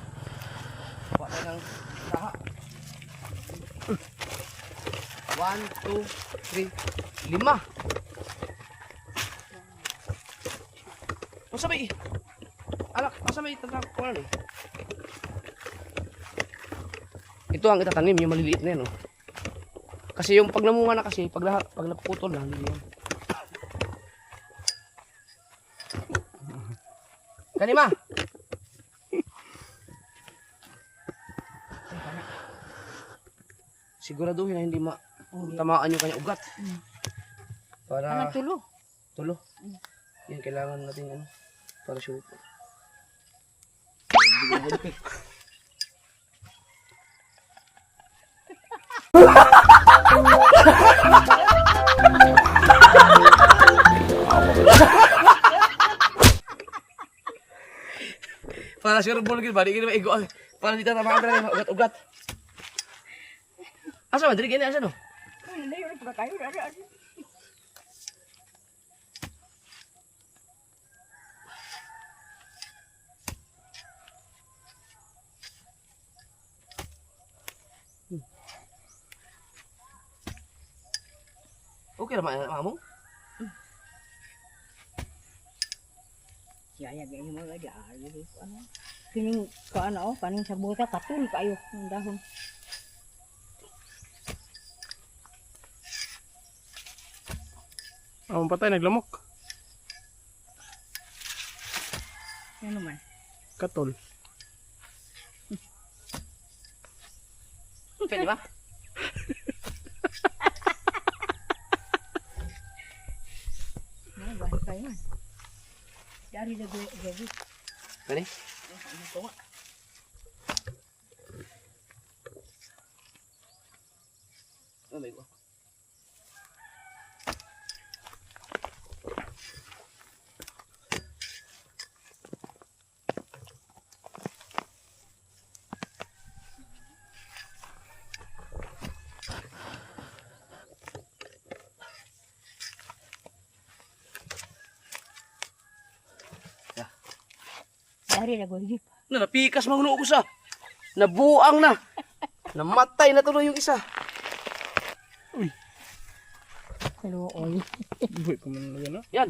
Kuha tayo ng saha. 1, 2, 3, 5. Masa may alak, masa may tatang kuha na. Ito ang itatanim, yung maliliit na yan. Oh. Kasi yung pag namunga na kasi, pag naputol na, hindi yan. Kanima! Siguraduhin na hindi tamaan yung kanyang ugat. Para tulo. tulo. Yan, kailangan natin ano, para sure. Para sure ball gid balik gid maigo. Para dito tamaan talaga ugat-ugat. Asa man diri kini asa no? Hindi yun ba kayo? Okay naman ang amo. Siyaya ganyan mo gadi ayo ko ano. Kining ko ano kaning sa buta katul kayo ng dahon. Ang patay naglamok. Ano man? Katol. Pwede ba? Nah, bahaya kayo man. Dari gabi. Pwede? Ano to? Oh my God. Dari gabi. Napikas mga ko sa. Nabuang na. Namatay na tuloy yung isa. Hello, oy. Buhay ko man na gano'n. Yan.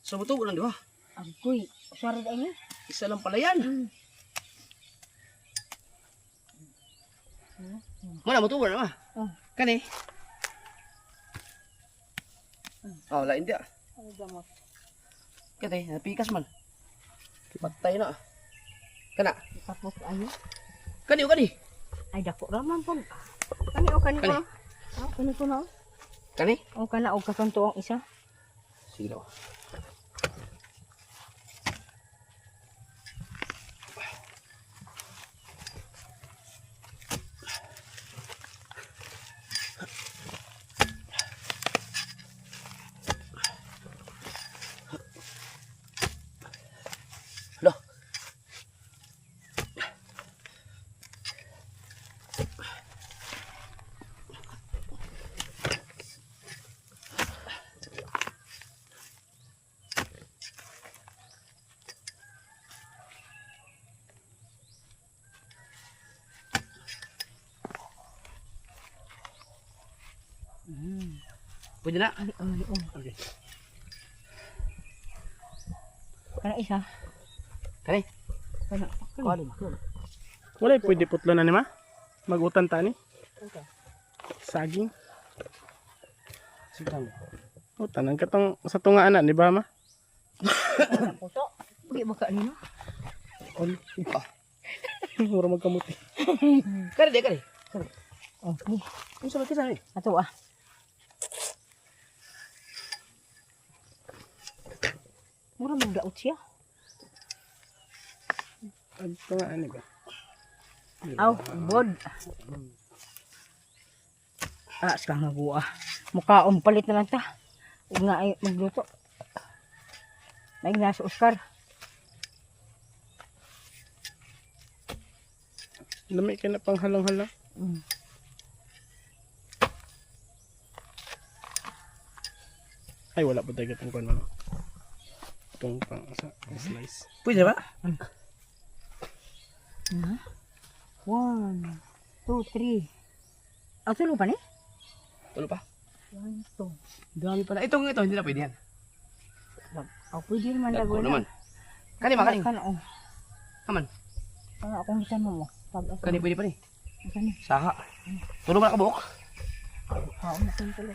Sa buto ko lang, di ba? Agoy, suara ini. Isa lang pala yan. Mana mo tuwa na ma? Oh. Kani? Oh, lain dia. Ano gamot? Kati, napikas man. Patay na. Kana? Tapos ayo. Kani o kani? Ay dako raman po. Kani o kani Kani? ko. Ah, kani ko na. Kani? O kana og kakanto ang isa. Sige daw. Loh. Pwede na. Ay, ay, oh. Okay. Kana isa. Kani? Kana. Kani? Wala pwede putlo na ni ma? Magutan ta ni? Saging. Sige lang. O, tanang katong sa tunga anak, di ba ma? Puto. Ugi baka nino. Ol. Mura magkamuti. Kani dia kani? Oh, ni. Ano sa bakit ni? Ato ah. Mura mo daot siya. Ang tunga ani ba? Aw, bod. Ah, sekarang magbuah. Mukhaon palit na lang ta. Huwag nga ay magluto. Naig na sa Oscar. Lami ka na pang halang-halang. Mm. Ay, wala pa tayo gatong kuwan man. Itong pang slice. Pwede ba? 1, 2, 3. Ah, tulo pa ni? Tulo pa. 1, 2. Dami pala. Ito hindi na pwede yan. Oh, pwede naman Dagko lagoy naman. na. Kani ba kani? Kana, oh. Kaman. Kana akong bisan mo mo. Pag ako. Kani pwede pa ni. Kani. Saka. Tulo ba nakabuok? Kaon na kong tulo.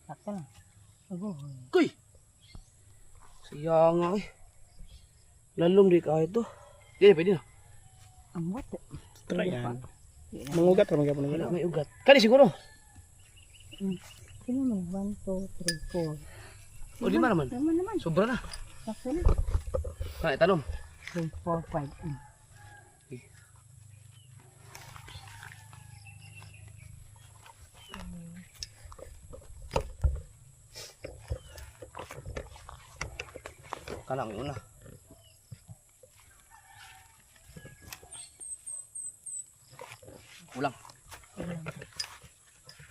Sakto lang. Agoy. Kuy. Sayang nga eh. Lalom di ka ito. Hindi pwede na. Ang wat. Try yan. Mangugat ra mga Wala panungga. may ugat. Kani siguro. Sino man? 1, 2, 3, 4. O di naman. Naman. Sobra na. Sakto na. Kani tanong. 3, 4, 5. Kana mo una. Kulang.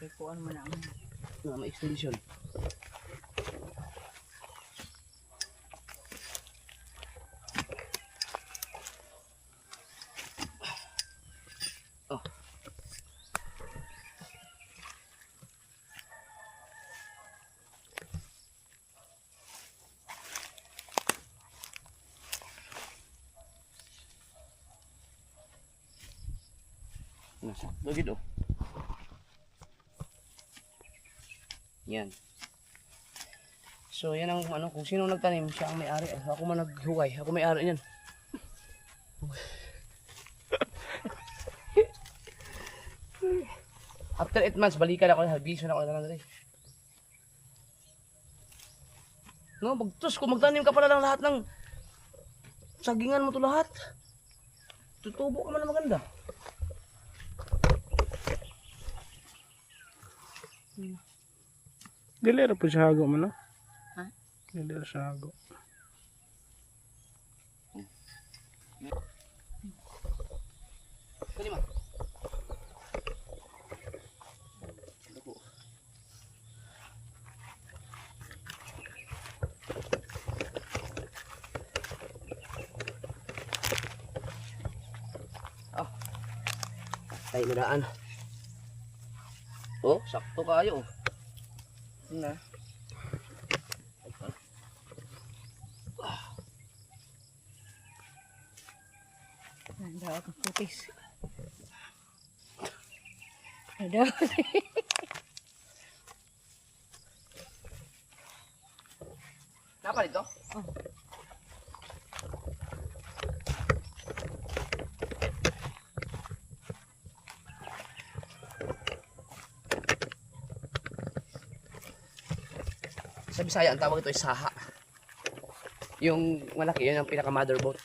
Kay kuan mo na ang Na may extension. Oh. Nasa lagi do. Yan. So yan ang ano, kung sino nagtanim, siya ang may-ari. Ako man naghuway, ako may-ari niyan. After 8 months, balikan ako, habison ako na lang rin. No, magtus, kung magtanim ka pala lang lahat ng sagingan mo to lahat. Tutubo ka man na maganda. Dili ra po siya hago man, no? Ha? Dili ra siya hago. Pwede man. Dako. Ah. Tayo na daan. Oh, sakto kayo. Na. nanda akong putis. Ada. Napa dito? Oh. Sa Bisaya, ang tawag ito ay saha. Yung malaki, yun ang pinaka-motherboard.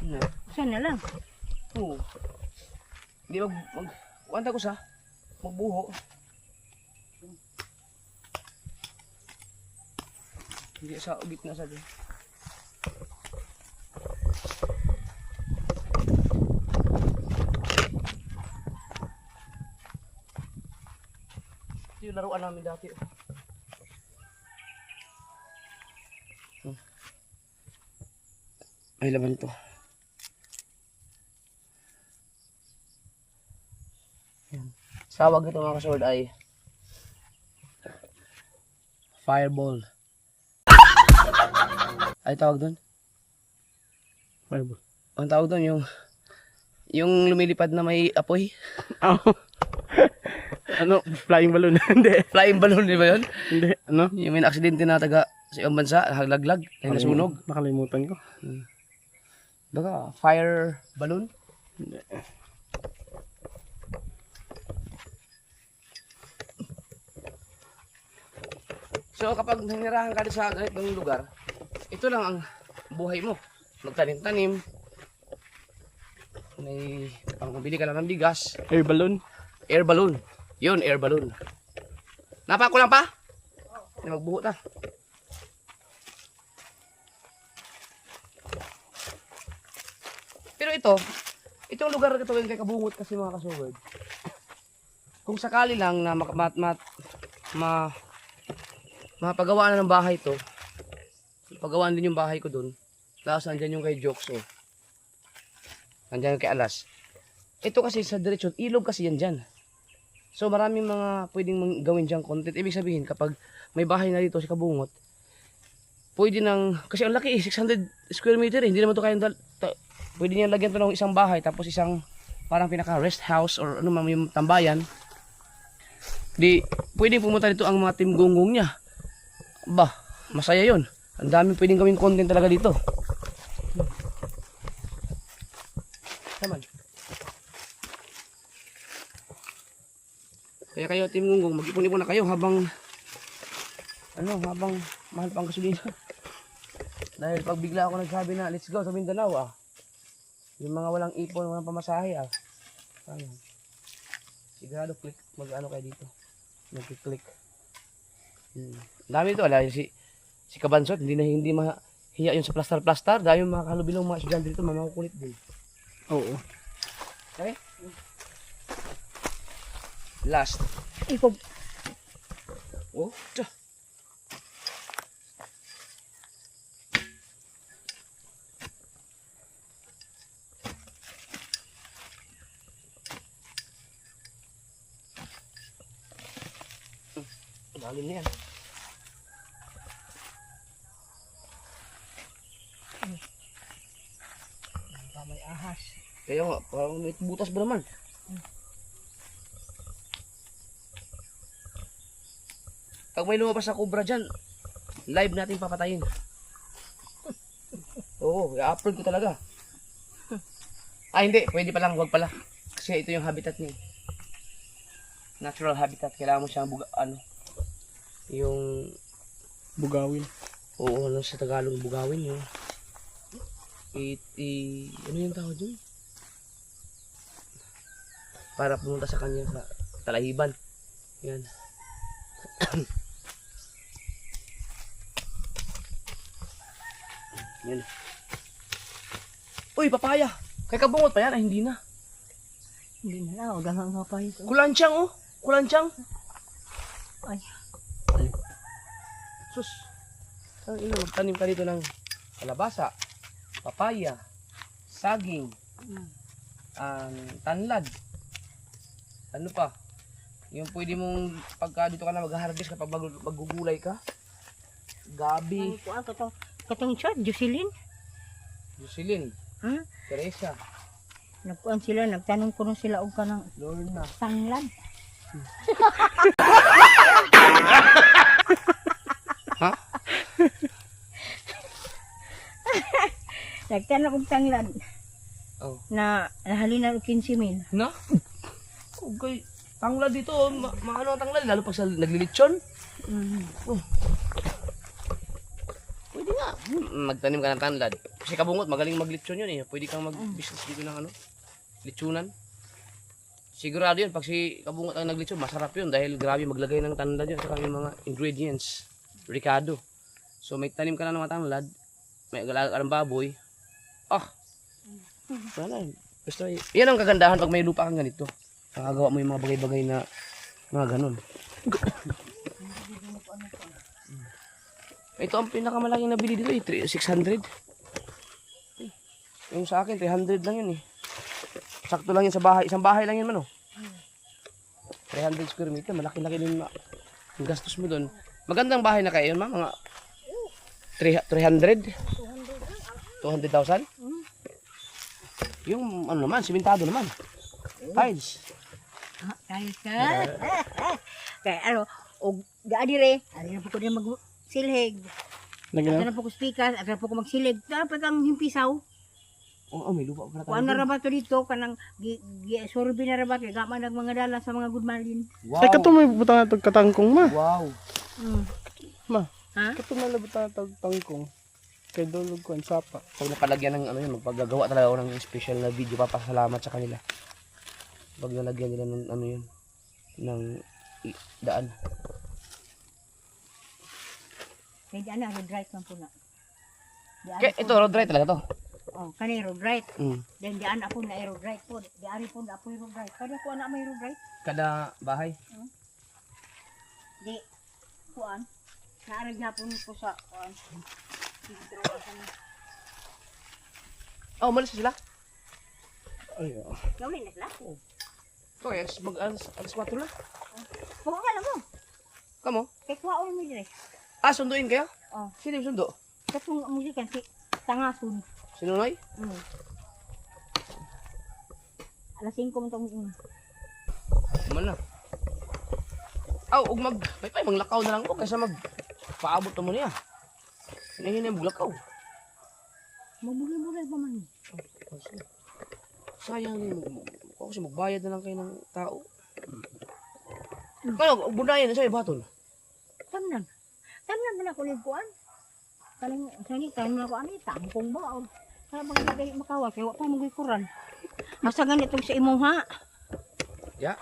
Na. Saan na lang? Oo. Hindi wanta ko sa magbuho. Hindi sa gitna sa din. Ito yung laruan namin dati. Ay, laban to. Tawag ito mga kasword ay fireball. Ay tawag doon? Fireball. Ang tawag doon yung lumilipad na may apoy. Oh. Ano? Flying balloon? Hindi. Flying balloon, di ba yun? Hindi. Ano? Yung may aksidente na taga sa ibang bansa, haglaglag, ay nasunog. Nakalimutan ko. Baka fire balloon? Hindi. So kapag nanirahan ka sa ganitong lugar, ito lang ang buhay mo. Magtanim-tanim. May pangbili ka lang ng bigas. Air balloon? Air balloon. Yun, air balloon. Napa ko lang pa? Magbuho ta. Pero itong lugar na ito yung kay kabungot kasi mga kasugod. Kung sakali lang na mapagawa na ng bahay to, pagawaan din yung bahay ko dun. Tapos nandyan yung kay Jokes, oh. Nandyan yung kay Alas. Ito kasi sa diretsyon, ilog kasi yan dyan. So maraming mga pwedeng gawin diyang content. Ibig sabihin kapag may bahay na dito si Kabungot, pwede nang, kasi ang laki 600 square meter hindi naman to kayang pwede niya lagyan to ng isang bahay tapos isang parang pinaka rest house or ano man yung tambayan. Di pwedeng pumunta dito ang mga team gonggong niya. Ba, masaya yon. Ang daming pwedeng gawin content talaga dito. Naman. Kaya kayo team gonggong, mag-ipon-ipon na kayo habang habang mahal pang gasolina. Dahil pag bigla ako nagsabi na let's go sa Mindanao yung mga walang ipon, walang pamasahe ayun. Sigurado click mag-ano kayo dito. Mag-click. Dami ito, si Kabansot, hindi mahiya yun sa plaster dahil yung mga kalubilong mga estudyante dito, mamakukulit din. Oo. Okay? Last. Ikaw, Oh, tiyo. Lalim na yan. may ahas. Kaya nga, parang may butas ba naman? Pag may lumabas na cobra dyan, live natin papatayin. Oo, i-upload ko talaga. Hindi, pwede pa lang, wag pala. Kasi ito yung habitat niya. Natural habitat, kailangan mo siyang yung Bugawin. oo, ano sa Tagalog bugawin yung ano yung tawag dun? Para pumunta sa kanya sa talahiban. Yan. Yan. Uy, papaya! Kay Kabungot pa yan, hindi na. Hindi na lang, huwag nga pa ito. Kulansyang oh! Kulansyang! Ay, Sus! Ang ino, magtanim ka dito ng kalabasa, papaya, saging, tanlad. Ano pa? Yung pwede mong pagka dito ka na mag-harvest kapag maggugulay ka. Gabi, katong siya, Jocelyn. Jocelyn, Ha? Teresa, Nagkuhan sila, nagtanong ko na sila og kanang Lorna. tanglad. Ha? Nagtanong og tanglad Oh. na nahalinan og 15,000. Na? Okay. Tanglad dito, maano ang tanglad, lalo pag sa naglilitsyon. Pwede nga. Magtanim ka ng tanglad. Kasi Kabungot, magaling maglitsyon yun eh. Pwede kang mag-business dito ng litsunan. Sigurado yun, pag si Kabungot ang naglitsyon, masarap yun. Dahil grabe maglagay ng tanglad yun sa kanyang mga ingredients. Ricardo. So may tanim ka na ng mga tanglad, may agalaga ka ng baboy. Wala yun. Basta yan ang kagandahan pag may lupa kang ganito. Nakagawa mo yung mga bagay-bagay na mga ganun. Ito ang pinakamalaking nabili dito eh, 600. Yung sa akin 300 lang yun eh. Sakto lang yun sa bahay, isang bahay lang yun man oh. 300 square meter, malaki-laki din yung gastos mo doon. Magandang bahay na kayo yun ma, mga 300? 200,000? Yung ano naman, simentado naman. Tiles. Kaya ka. Kaya ano, og gaadi re, ari na po ko din magsilhig. Ari Lagyan na po ko speaker, ari na po ko magsilhig. Dapat ang himpisaw. Oo, may lupa pa tayo. Kuan na rabato dito kanang sorbi na rabat kay gama nag mga dala sa mga gudmalin. Wow. Ay, kato may butang na katangkong ma. Wow. Ma, Ha? kato may butang na tangkong. Kay Dolog ko, ang sapa. Pag napalagyan ng ano yun, magpagagawa talaga ako ng special na video, papasalamat sa kanila. Pag nalagyan nila ng ano yun, ng daan. Kay di ana road right man po na. Kaya ito, road right talaga to. Oh, kani road right. Mm. Then di ana po na road right po. Di ari po na po road right. Kada ko ana may road right. Kada bahay. Di kuan. Naarag na po ko sa kuan. Oh, umalis na sila? Ay, Gawin na sila. Okay, alas 4 na. Huwag ka lang mo. Kamo? Kay kuwaon mo dire. Sunduin kayo? Oh. Sino yung sundo? Katong musika si Tangasun. Sinunoy? Alas 5 mo itong Man na. Ug may manglakaw na lang ko kaysa paabot mo niya. Hinahin yung maglakaw. mabulay-bulay pa man. Sayang yun. Kasi magbayad na lang kayo ng tao. Kaya, bunayan na sa'yo, batol. Tamnan. Tamnan man ako nagkuhan. Kaling tamnan ako ani, tampong ba? O, kaya bang lagay makawa, kaya wala pa magikuran. Asa ganitong sa imong ha? Ya.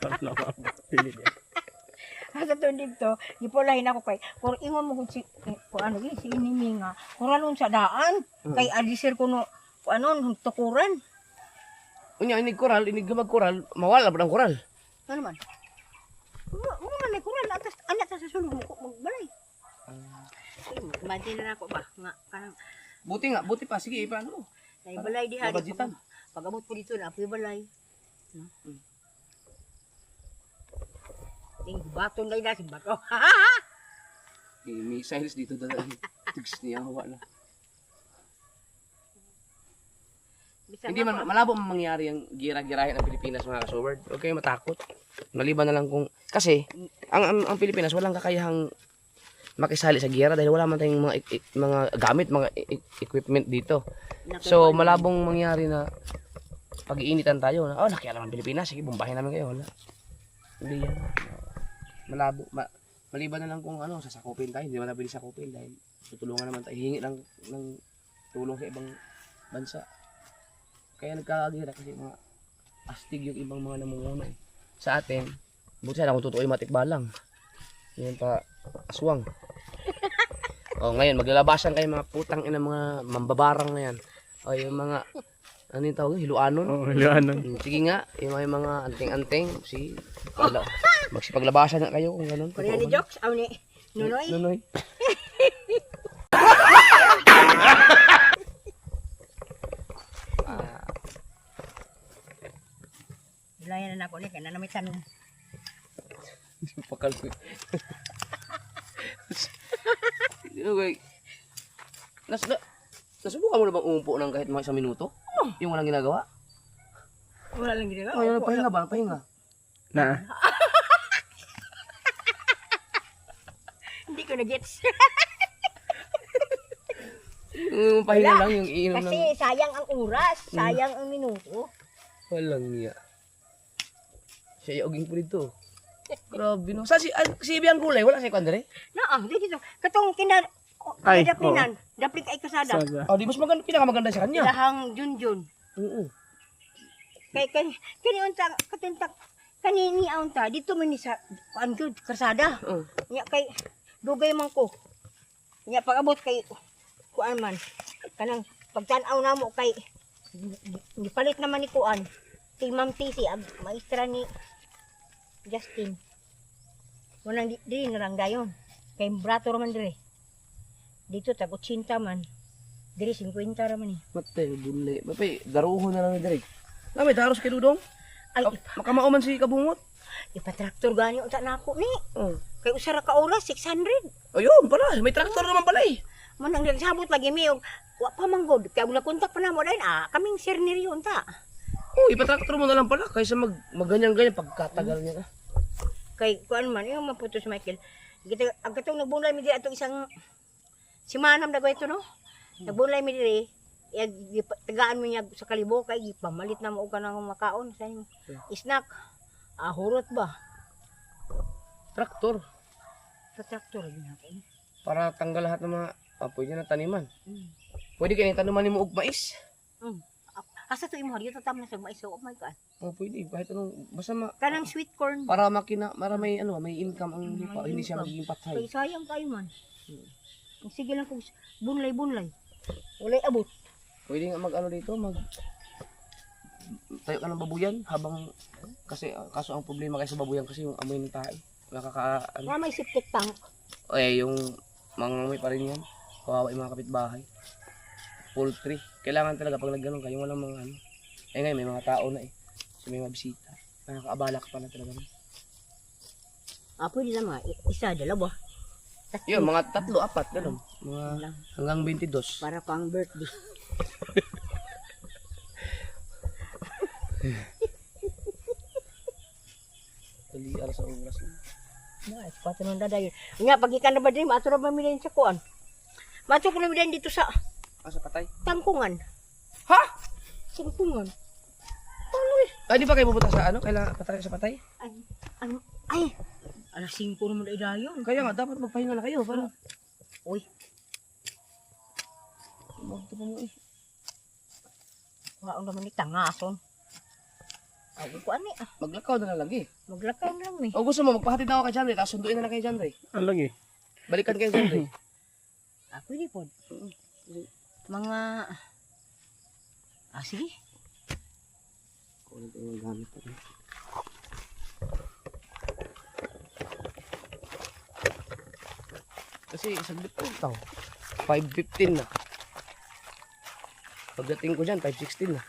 Parang nakapili niya. Asa to dito, gipulahin ako kay, kung ingon mo kung si Inimi nga, kuralon sa daan, kay adisir ko no, kung tukuran. Unya, inig magkoral, mawala ba ng koral? Ano man? Mo man may kuran, anak sa sulong mo, magbalay. Imagine na ako ba, nga, kanang, Buti pa, sige, paano? Ay, balay di hari. Mabadjitan. Pag-abot po dito na, apoy balay. Ting baton lang na si bato. May Cyrus dito dadaan. Tigs niya, hawa na. Hindi man, malabo man mangyari ang gira-girahin ng Pilipinas mga kasubard. Huwag kayo matakot. Maliban na lang kung, kasi, ang Pilipinas walang kakayahang makisali sa gira dahil wala man tayong mga gamit, mga equipment dito. So, malabong mangyari na pag-iinitan tayo na, nakialam ang Pilipinas, sige, bombahin namin kayo. Wala. Hindi yan. Malabo. Maliban na lang kung sasakupin tayo. Hindi naman natin sakupin dahil tutulungan naman tayo. Hihingi lang ng tulong sa ibang bansa. Kaya nagkakagira kasi mga astig yung ibang mga namumuno. Sa atin, buti sana kung totoo yung matikbalang. Yan pa, aswang. Ngayon, maglalabasan kayo mga putang ina mga mambabarang na yan. Yung mga, ano yung tawag? Hiluanon? Hiluanon. Sige nga, yung mga anting-anting. Magsipaglabasan na kayo kung ganun. Kaya ni Jokes, aw ni Nunoy. Nunoy. Bulayan na ako ni, kaya na may tanong. Pakal ko. Okay. Nasubukan mo na bang umumpo ng kahit mga 1 minuto? Yung walang ginagawa? Wala lang ginagawa. Pahinga ba? Pahinga. Na. Hindi ko na-gets. Pahinga lang yung iinom Kasi ng... sayang ang oras, sayang ang minuto. Walang niya. Siya yung po dito. Grabe no. Si Ibi ang gulay, wala siya kandere? Naa, dito. Katong Ay, daplinan. Daplik ay kasada. Sada. Di mas pinakamaganda sa kanya. Lahang Junjun. Oo. Kay unta katuntak kanini unta dito man ni sa good kasada. Nya kay dugay man ko. Nya pag-abot kay kuan man. Kanang pagtan-aw namo kay gipalit naman ni kuan. Si Ma'am TC maestra ni Justin. Walang di na lang dayon. Kay brato raman dire. Dito tag 80 man. Dire 50 raman ni. Matay, bulay. Mapay, daruho na lang ni Derek. May daros kay Dudong. Ay, Makamauman si Kabungot. ipatraktor gani unta nako ni. Oh. Kay usara ka oras 600. Ayun pala, may traktor naman pala eh. Manang nagsabot lagi mi og wa pa manggod kay una kontak pa namo dayon kaming serniryo unta. Ipatraktor mo na lang pala kaysa magganyan-ganyan pagkatagal niya. Kay kuan man yung maputo si Michael. Ang katong nagbunlay mi di atong isang si Manam dagway to no. Nagbunlay mi diri tagaan mo niya sa kalibo kay pamalit na mo og kanang makaon sa snack. Hurot ba? Traktor. Sa traktor gyud natin. Para tanggal lahat ng mga apoy niya na taniman. Pwede kayo tanuman mo og mais. Asa to imo dito tam na sa mais oh my god. Pwede kahit anong basta Kanang sweet corn. para para may may income ang lupa, hindi siya magiging patay. Kay sayang kayo man. Sige lang kung bunlay-bunlay. Walay abot. Pwede nga dito tayo ka ng babuyan habang kasi kaso ang problema kay sa babuyan kasi yung amoy ng tae. Nga may septic tank. Yung mangangamoy pa rin yan. Kawawa yung mga kapitbahay. Poultry. Kailangan talaga pag nagganon kayo walang mga Eh ngayon, may mga tao na eh. So may mga bisita. Nakakaabala ka pa na talaga. Pwede lang mga isa, dalawa. Yun, mga 3, 4, gano'n. Mga Lang. hanggang 22. Para pang birthday. Dali, alas sa oras na. Nice, pato nang dadayon. Nga, pag ikan na ba din, mato na ba milayin sa kuan? Mato ko na milayin dito sa Ah, sa patay? tangkungan. Ha? Tangkungan. Ah, di ba kayo pupunta sa ano? Kailangan patay sa patay? Ay, alas 5 naman na idayon. Kaya nga, dapat magpahinga na kayo. Para Uy, magto pa mo eh. waong naman ni tangason. Ay, ko ani, Maglakaw na lang lagi. maglakaw na lang eh. O gusto mo, magpahatid na ako kay Janre, tapos sunduin na lang kay Janre. Ang lagi. Balikan kay Janre. Pwede po. Mga, sige. Kunin ko yung gamit ko. Kasi saglit po ito. 5:15 na. Pagdating ko dyan, 5:16 na.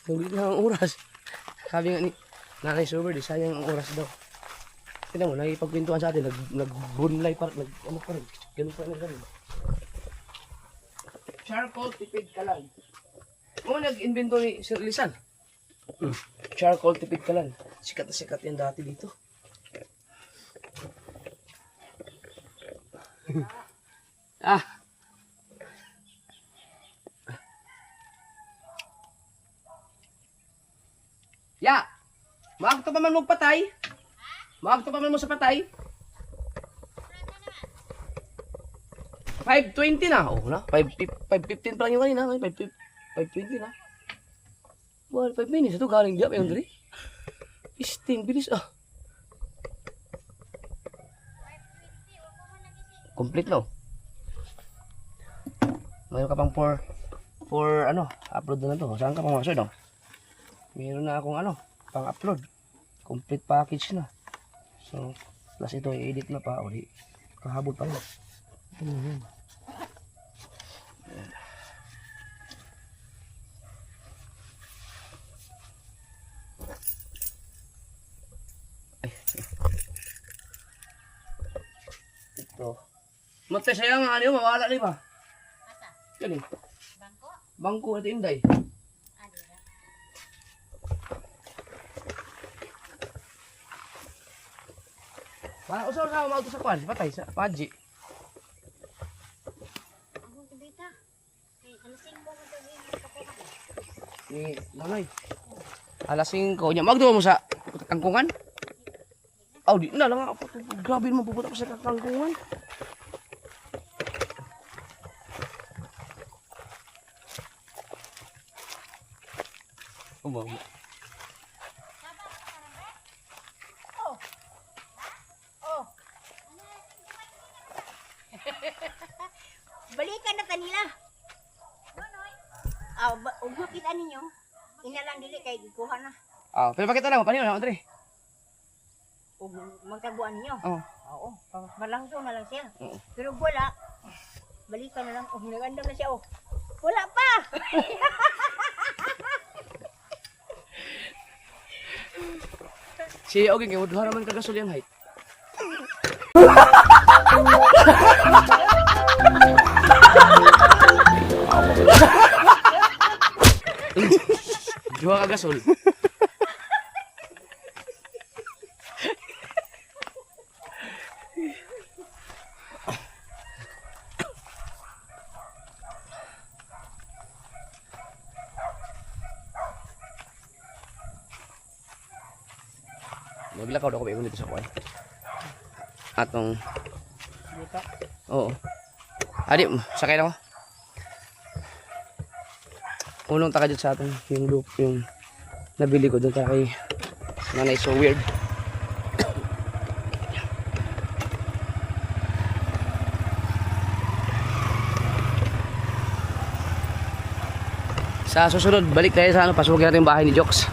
Saglit na ang oras. Sabi nga ni Nanay Sober, di sayang ang oras daw. Tignan mo, nakipagpintuan sa atin, nag-bunlay pa, ano pa rin, ganun pa rin, ganun. Charcoal tipid ka lang. Kung nag-invento ni Sir Lisan. Charcoal tipid ka lang. Sikat na sikat yan dati dito. Ah. Ya. Maagto pa man mo patay. Maagto pa man mo sa patay. 5:20 na. Oh na. 5:15 pa lang yung kanina. 5:20 na. Well, 5 minutes ito galing diap yung diri. 15 bilis ah. Complete no. Mayroon ka pang for ano, upload na to. Saan ka pang masunod no? Meron na akong ano, pang upload. Complete package na. So, plus ito i-edit na pa o di kahabol pa rin. Ito. Mate sayang nga ano, mawala na ba? Yan eh. Bangko? Bangko at inday. Wala ko sa mga auto sa kwan, patay sa paji. Ni nanay. Alas 5 nya magdo mo sa kangkungan? Aw di na lang ako. Grabe mo pupunta ko sa kangkungan. Umang. Balikan na kanila. Ug makita ninyo, inalang dili kay gikuha na. Ah, pero pakita lang paano na Andre? Ug magtaguan ninyo. Oh. Oo, malangso na lang siya. Oo. Pero wala. Balikan na lang. Nagandam na siya. Wala pa. Si okay, kay wala man kagasol yan height. Dua kagasol. Maglakaw daw ko ba dito sa kuwan. Atong Buta. oo. Adi, sakay na ko. Unong taka dyan sa atin yung loop, yung nabili ko doon kay Nanay So Weird. Sa susunod, balik tayo sa ano, pasukin natin yung bahay ni Joks.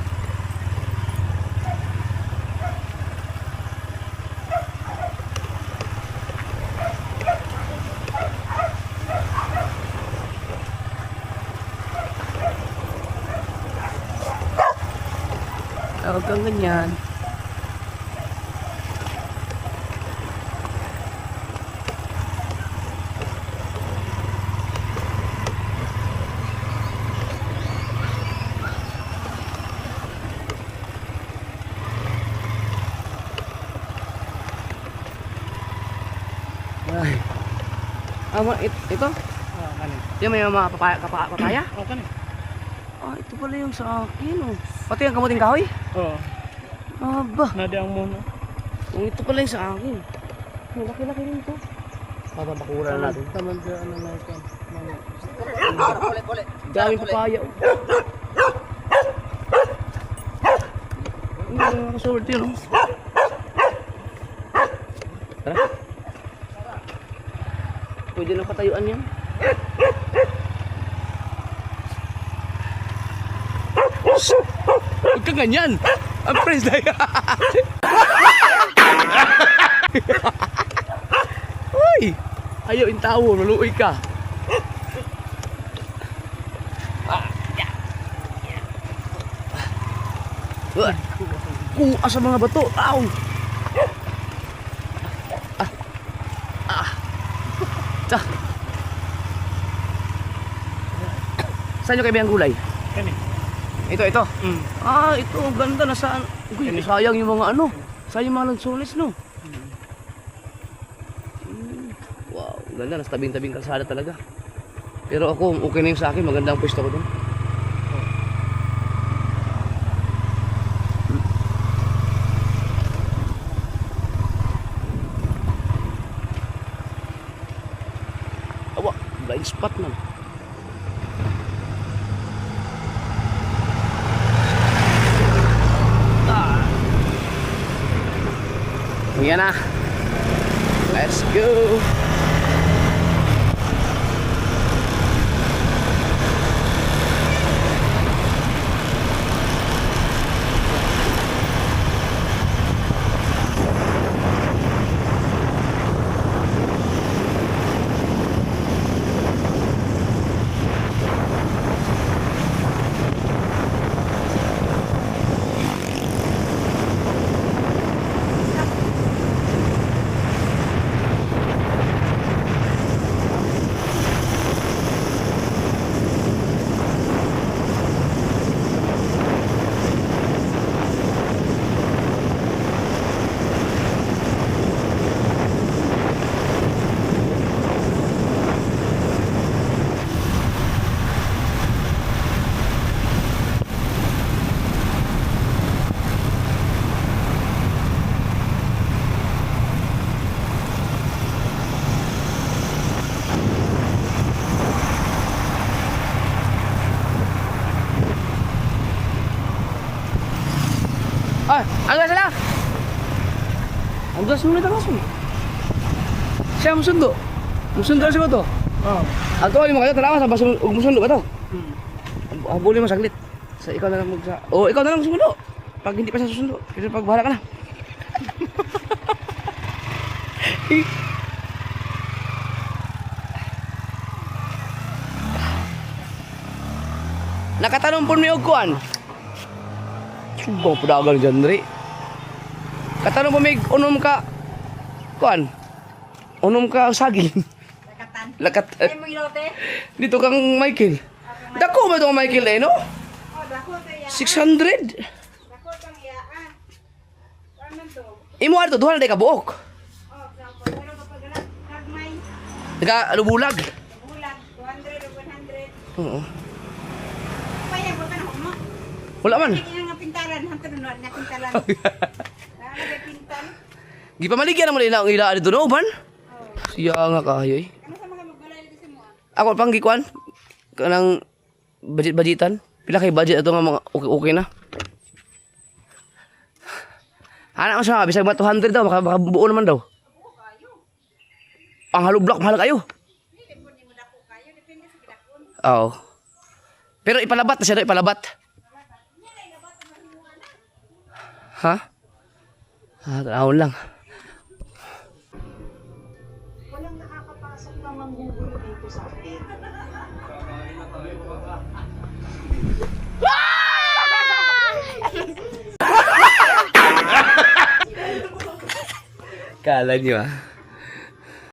Huwag kang ganyan. Ay. Ito? Kanin. Yung may mga papaya? Kanin. Ah, ito pala yung sa akin, oh. Pati ang kamuting kahoy? Oo. Aba, Nadi ang muna. kung ito pala yung sa akin. Ang laki-laki rin ito. Bababakura na natin. Taman dyan ano na ito. Daming papaya, oh. Ang nakaswerte yun, oh. Tara. Pwede na patayuan yan. Huwag ka ganyan. Ang friends na yan. Uy! Ayaw yung tao. Maluoy ka. Kuha sa mga bato. Aw! Tsa. Saan nyo kaibigan gulay? Kanin. Ito. Ah, ito. Ang ganda. Nasaan? Uy, sayang yung mga ano. Sayang yung mga lansones, no? Wow, ang ganda. Nasa tabing-tabing kalsada talaga. Pero ako, okay na yung sa akin. Maganda ang pwesto ko dun. Awa, blind spot man. Yan na. Let's go. Ah, anggas lah. Anggas muna langsung. Siya musundo. Musundo siya to. Oo. Ato ali mo kayo tara sa baso musundo ka to. Boleh mo saglit. Sa ikaw na lang magsa. Oh, ikaw na lang susundo. Pag hindi pa siya susundo, kasi pag bahala ka na. Nakatanong po may kuan. Subang pedagang dyan, Dri. Katanong po may unom ka, kuan, unom ka saging. Lakatan. Lakat. Ay, mo ilote? Dito kang Michael. Dako ba itong Michael eh, no? Oh, dako to ya. 600. Dako tang ya. Ano to? Imo ato, 200 ka buok. Oh, dako. Pero kapag nagmay, Naka, ano bulag? bulag, 200 o 100. Oo. Paya, buta na mo. Wala man. Kaya nga pintaran, hanto na pintaran. Nalagay pintan. Di pa maligyan naman nila ang ilaan dito, no, Ban? Oh. Siya nga kayo eh. Ano sa mga magbalay dito sa mo? Ako pang gikuan. Kanang budget-budgetan. Pila kay budget ato nga mga okay na. Anak mo siya, bisag mga 200 daw, makabuo naman daw. Ang hollow block, mahal kayo. Oo. Pero ipalabat na siya daw, ipalabat. Ha? Ah, tanahon lang. Walang nakakapasok na manggugulo dito sa atin. Kala niyo ah.